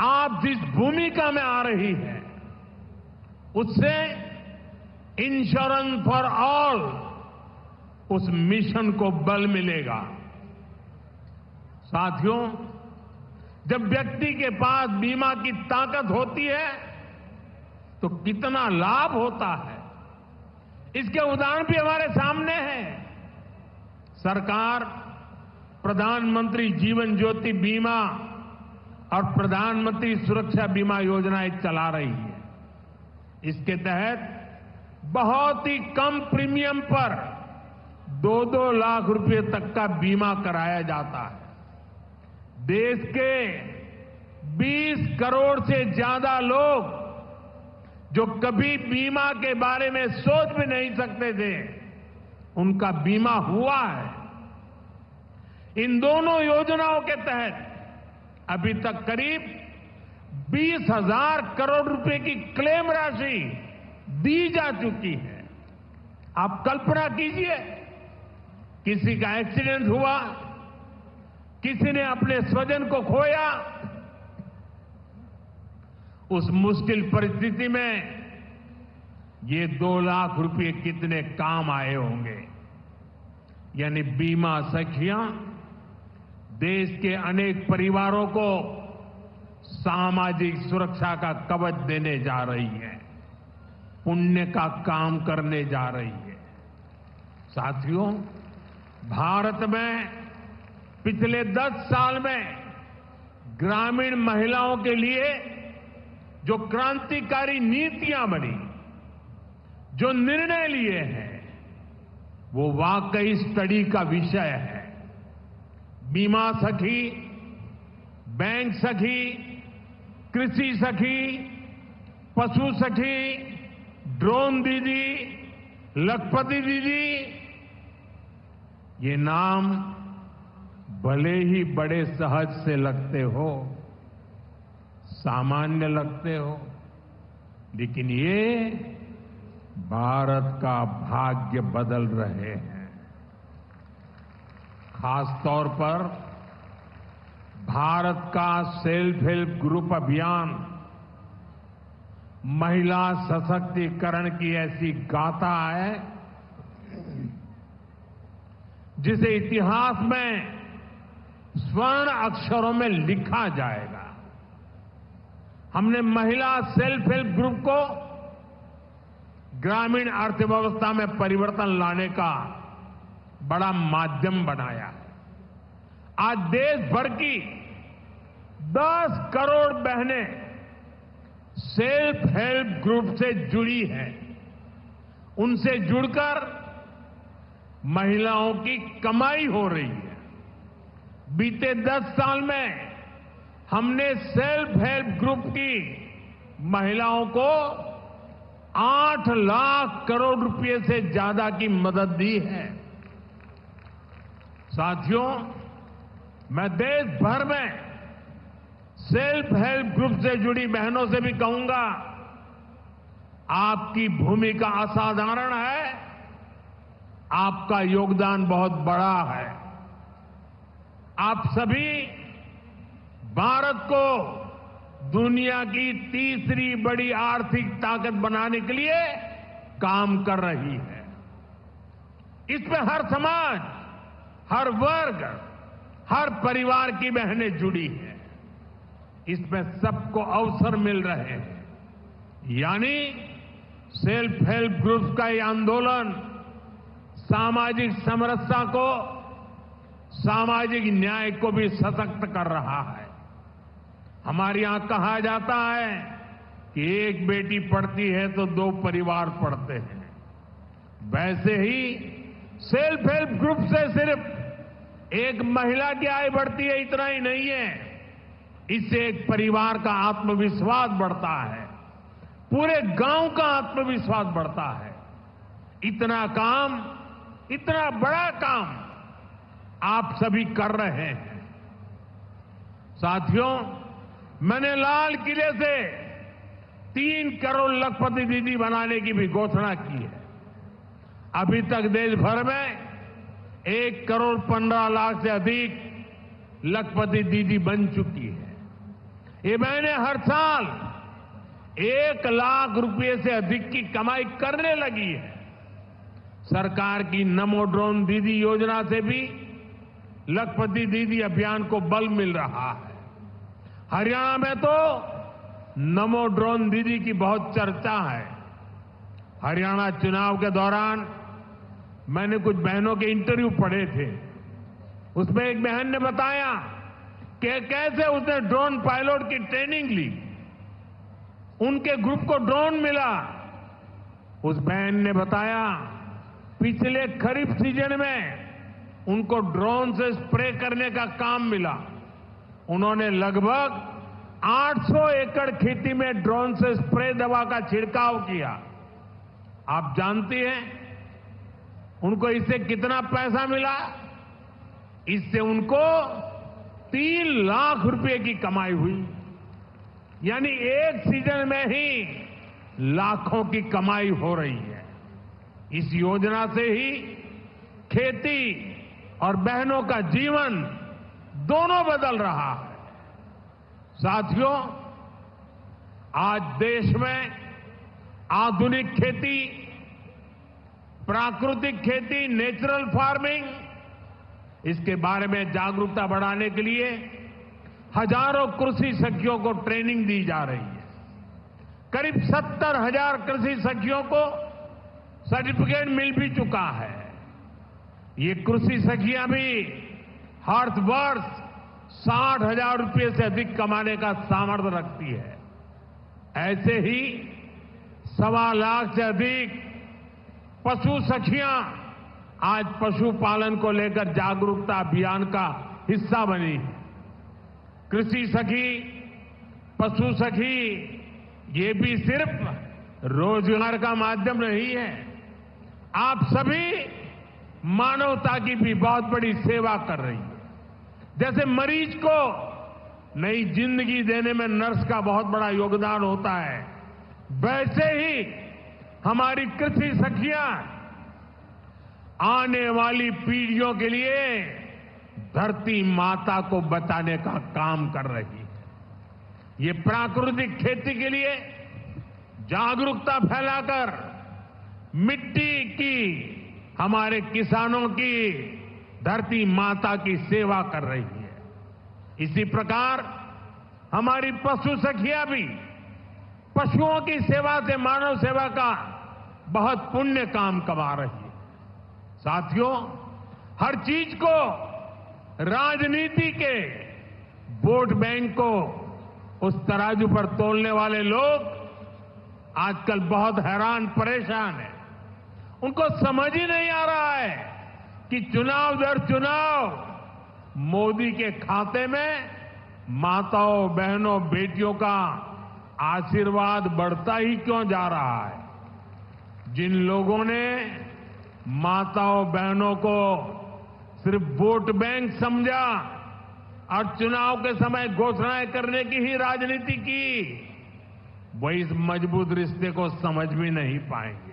आप जिस भूमिका में आ रही है, उससे इंश्योरेंस फॉर ऑल उस मिशन को बल मिलेगा। साथियों, जब व्यक्ति के पास बीमा की ताकत होती है तो कितना लाभ होता है, इसके उदाहरण भी हमारे सामने हैं। सरकार प्रधानमंत्री जीवन ज्योति बीमा और प्रधानमंत्री सुरक्षा बीमा योजनाएं चला रही है। इसके तहत बहुत ही कम प्रीमियम पर 2-2 लाख रुपए तक का बीमा कराया जाता है। देश के 20 करोड़ से ज्यादा लोग जो कभी बीमा के बारे में सोच भी नहीं सकते थे, उनका बीमा हुआ है। इन दोनों योजनाओं के तहत अभी तक करीब 20,000 करोड़ रुपए की क्लेम राशि दी जा चुकी है। आप कल्पना कीजिए, किसी का एक्सीडेंट हुआ, किसी ने अपने स्वजन को खोया, उस मुश्किल परिस्थिति में ये 2 लाख रुपए कितने काम आए होंगे। यानी बीमा सखियां देश के अनेक परिवारों को सामाजिक सुरक्षा का कवच देने जा रही है, पुण्य का काम करने जा रही है। साथियों, भारत में पिछले 10 साल में ग्रामीण महिलाओं के लिए जो क्रांतिकारी नीतियां बनी, जो निर्णय लिए हैं, वो वाकई स्टडी का विषय है। बीमा सखी, बैंक सखी, कृषि सखी, पशु सखी, ड्रोन दीदी, लखपति दीदी, ये नाम भले ही बड़े सहज से लगते हो, सामान्य लगते हो, लेकिन ये भारत का भाग्य बदल रहे हैं। खासतौर पर भारत का सेल्फ हेल्प ग्रुप अभियान महिला सशक्तिकरण की ऐसी गाथा है जिसे इतिहास में स्वर्ण अक्षरों में लिखा जाएगा। हमने महिला सेल्फ हेल्प ग्रुप को ग्रामीण अर्थव्यवस्था में परिवर्तन लाने का बड़ा माध्यम बनाया। आज देश भर की 10 करोड़ बहनें सेल्फ हेल्प ग्रुप से जुड़ी हैं। उनसे जुड़कर महिलाओं की कमाई हो रही है। बीते 10 साल में हमने सेल्फ हेल्प ग्रुप की महिलाओं को 8 लाख करोड़ रुपए से ज्यादा की मदद दी है। साथियों, मैं देश भर में सेल्फ हेल्प ग्रुप से जुड़ी बहनों से भी कहूंगा, आपकी भूमिका असाधारण है, आपका योगदान बहुत बड़ा है। आप सभी भारत को दुनिया की तीसरी बड़ी आर्थिक ताकत बनाने के लिए काम कर रही है। इसमें हर समाज, हर वर्ग, हर परिवार की बहनें जुड़ी हैं। इसमें सबको अवसर मिल रहे हैं। यानी सेल्फ हेल्प ग्रुप का ये आंदोलन सामाजिक समरसता को सामाजिक न्याय को भी सशक्त कर रहा है। हमारे यहां कहा जाता है कि एक बेटी पढ़ती है तो 2 परिवार पढ़ते हैं। वैसे ही सेल्फ हेल्प ग्रुप से सिर्फ एक महिला की आय बढ़ती है, इतना ही नहीं है, इससे एक परिवार का आत्मविश्वास बढ़ता है, पूरे गांव का आत्मविश्वास बढ़ता है। इतना काम, इतना बड़ा काम आप सभी कर रहे हैं। साथियों, मैंने लाल किले से 3 करोड़ लखपति दीदी बनाने की भी घोषणा की है। अभी तक देश भर में 1 करोड़ 15 लाख से अधिक लखपति दीदी बन चुकी है। ये मैंने हर साल 1 लाख रुपए से अधिक की कमाई करने लगी है। सरकार की नमो ड्रोन दीदी योजना से भी लखपति दीदी अभियान को बल मिल रहा है। हरियाणा में तो नमो ड्रोन दीदी की बहुत चर्चा है। हरियाणा चुनाव के दौरान मैंने कुछ बहनों के इंटरव्यू पढ़े थे। उसमें एक बहन ने बताया कि कैसे उसने ड्रोन पायलट की ट्रेनिंग ली, उनके ग्रुप को ड्रोन मिला। उस बहन ने बताया पिछले खरीफ सीजन में उनको ड्रोन से स्प्रे करने का काम मिला। उन्होंने लगभग 800 एकड़ खेती में ड्रोन से स्प्रे दवा का छिड़काव किया। आप जानती हैं उनको इससे कितना पैसा मिला? इससे उनको 3 लाख रुपए की कमाई हुई। यानी एक सीजन में ही लाखों की कमाई हो रही है। इस योजना से ही खेती और बहनों का जीवन दोनों बदल रहा है। साथियों, आज देश में आधुनिक खेती, प्राकृतिक खेती, नेचुरल फार्मिंग, इसके बारे में जागरूकता बढ़ाने के लिए हजारों कृषि सखियों को ट्रेनिंग दी जा रही है। करीब 70,000 कृषि सखियों को सर्टिफिकेट मिल भी चुका है। ये कृषि सखियां भी हर वर्ष 60,000 रुपये से अधिक कमाने का सामर्थ्य रखती है। ऐसे ही 1.25 लाख से अधिक पशु सखियां आज पशुपालन को लेकर जागरूकता अभियान का हिस्सा बनी है। कृषि सखी, पशु सखी, ये भी सिर्फ रोजगार का माध्यम नहीं है, आप सभी मानवता की भी बहुत बड़ी सेवा कर रही है। जैसे मरीज को नई जिंदगी देने में नर्स का बहुत बड़ा योगदान होता है, वैसे ही हमारी कृषि सखियां आने वाली पीढ़ियों के लिए धरती माता को बचाने का काम कर रही है। ये प्राकृतिक खेती के लिए जागरूकता फैलाकर मिट्टी की, हमारे किसानों की, धरती माता की सेवा कर रही है। इसी प्रकार हमारी पशु सखियां भी पशुओं की सेवा से मानव सेवा का बहुत पुण्य काम कमा रही है। साथियों, हर चीज को राजनीति के वोट बैंक को उस तराजू पर तोलने वाले लोग आजकल बहुत हैरान परेशान हैं। उनको समझ ही नहीं आ रहा है कि चुनाव दर चुनाव मोदी के खाते में माताओं, बहनों, बेटियों का आशीर्वाद बढ़ता ही क्यों जा रहा है। जिन लोगों ने माताओं, बहनों को सिर्फ वोट बैंक समझा और चुनाव के समय घोषणाएं करने की ही राजनीति की, वो इस मजबूत रिश्ते को समझ भी नहीं पाएंगे।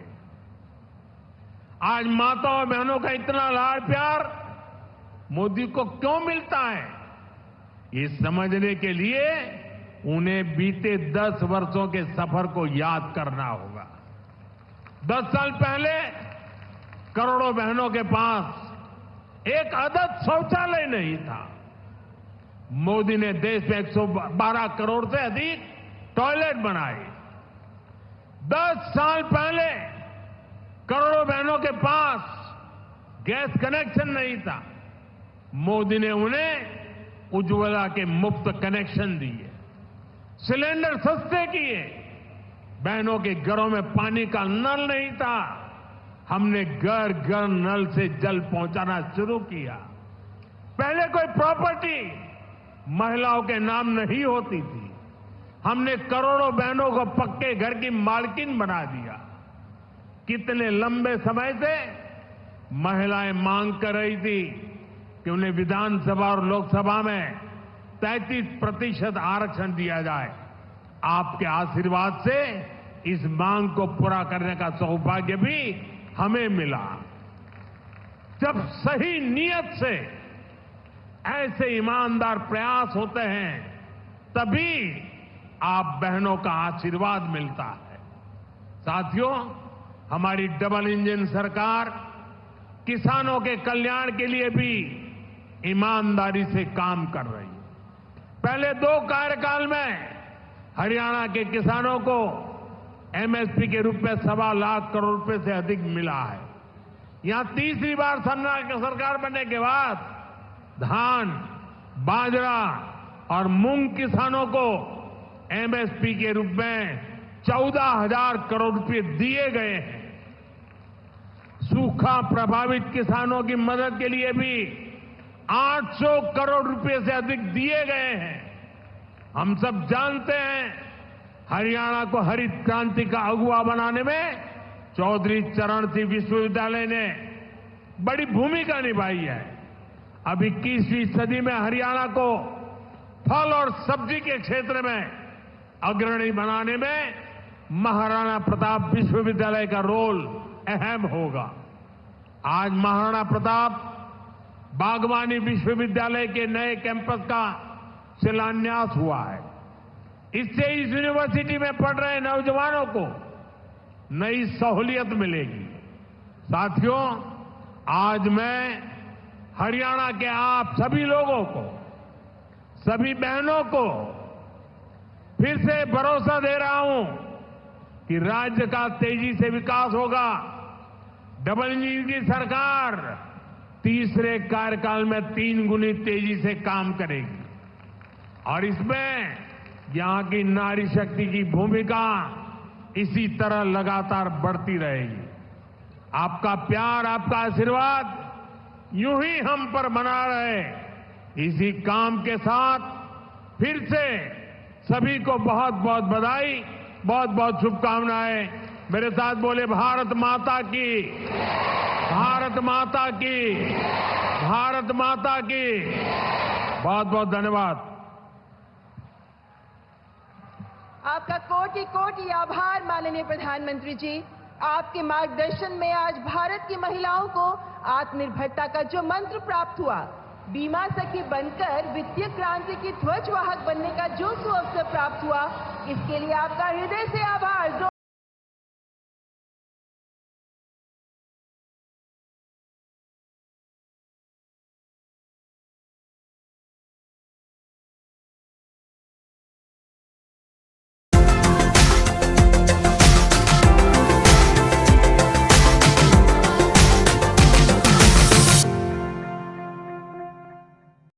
आज माताओं, बहनों का इतना लाड प्यार मोदी को क्यों मिलता है, ये समझने के लिए उन्हें बीते 10 वर्षों के सफर को याद करना होगा। 10 साल पहले करोड़ों बहनों के पास एक आदत शौचालय नहीं था। मोदी ने देश में 112 करोड़ से अधिक टॉयलेट बनाए। 10 साल पहले करोड़ों बहनों के पास गैस कनेक्शन नहीं था। मोदी ने उन्हें उज्ज्वला के मुफ्त कनेक्शन दिए, सिलेंडर सस्ते किए, बहनों के घरों में पानी का नल नहीं था, हमने घर घर नल से जल पहुंचाना शुरू किया। पहले कोई प्रॉपर्टी महिलाओं के नाम नहीं होती थी, हमने करोड़ों बहनों को पक्के घर की मालकिन बना दिया। कितने लंबे समय से महिलाएं मांग कर रही थी कि उन्हें विधानसभा और लोकसभा में 33% आरक्षण दिया जाए। आपके आशीर्वाद से इस मांग को पूरा करने का सौभाग्य भी हमें मिला। जब सही नियत से ऐसे ईमानदार प्रयास होते हैं तभी आप बहनों का आशीर्वाद मिलता है। साथियों, हमारी डबल इंजन सरकार किसानों के कल्याण के लिए भी ईमानदारी से काम कर रही है। पहले 2 कार्यकाल में हरियाणा के किसानों को एमएसपी के रूप में 1.25 लाख करोड़ रुपए से अधिक मिला है। यहां तीसरी बार सरकार बनने के बाद धान, बाजरा और मूंग किसानों को एमएसपी के रूप में 14,000 करोड़ रुपए दिए गए हैं। सूखा प्रभावित किसानों की मदद के लिए भी 800 करोड़ रुपए से अधिक दिए गए हैं। हम सब जानते हैं हरियाणा को हरित क्रांति का अगुवा बनाने में चौधरी चरण सिंह विश्वविद्यालय ने बड़ी भूमिका निभाई है। अब 21वीं सदी में हरियाणा को फल और सब्जी के क्षेत्र में अग्रणी बनाने में महाराणा प्रताप विश्वविद्यालय का रोल अहम होगा। आज महाराणा प्रताप बागवानी विश्वविद्यालय के नए कैंपस का शिलान्यास हुआ है। इससे इस यूनिवर्सिटी में पढ़ रहे नौजवानों को नई सहूलियत मिलेगी। साथियों, आज मैं हरियाणा के आप सभी लोगों को, सभी बहनों को फिर से भरोसा दे रहा हूं कि राज्य का तेजी से विकास होगा। डबल इंजन की सरकार तीसरे कार्यकाल में 3 गुनी तेजी से काम करेगी और इसमें यहां की नारी शक्ति की भूमिका इसी तरह लगातार बढ़ती रहेगी। आपका प्यार, आपका आशीर्वाद यूं ही हम पर बना रहे। इसी काम के साथ फिर से सभी को बहुत बहुत बधाई, बहुत बहुत शुभकामनाएं। मेरे साथ बोले भारत माता की, भारत माता की, भारत माता की। बहुत बहुत धन्यवाद। आपका कोटि कोटि आभार माननीय प्रधानमंत्री जी। आपके मार्गदर्शन में आज भारत की महिलाओं को आत्मनिर्भरता का जो मंत्र प्राप्त हुआ, बीमा सखी बनकर वित्तीय क्रांति की ध्वजवाहक बनने का जो सुअवसर प्राप्त हुआ, इसके लिए आपका हृदय से आभार।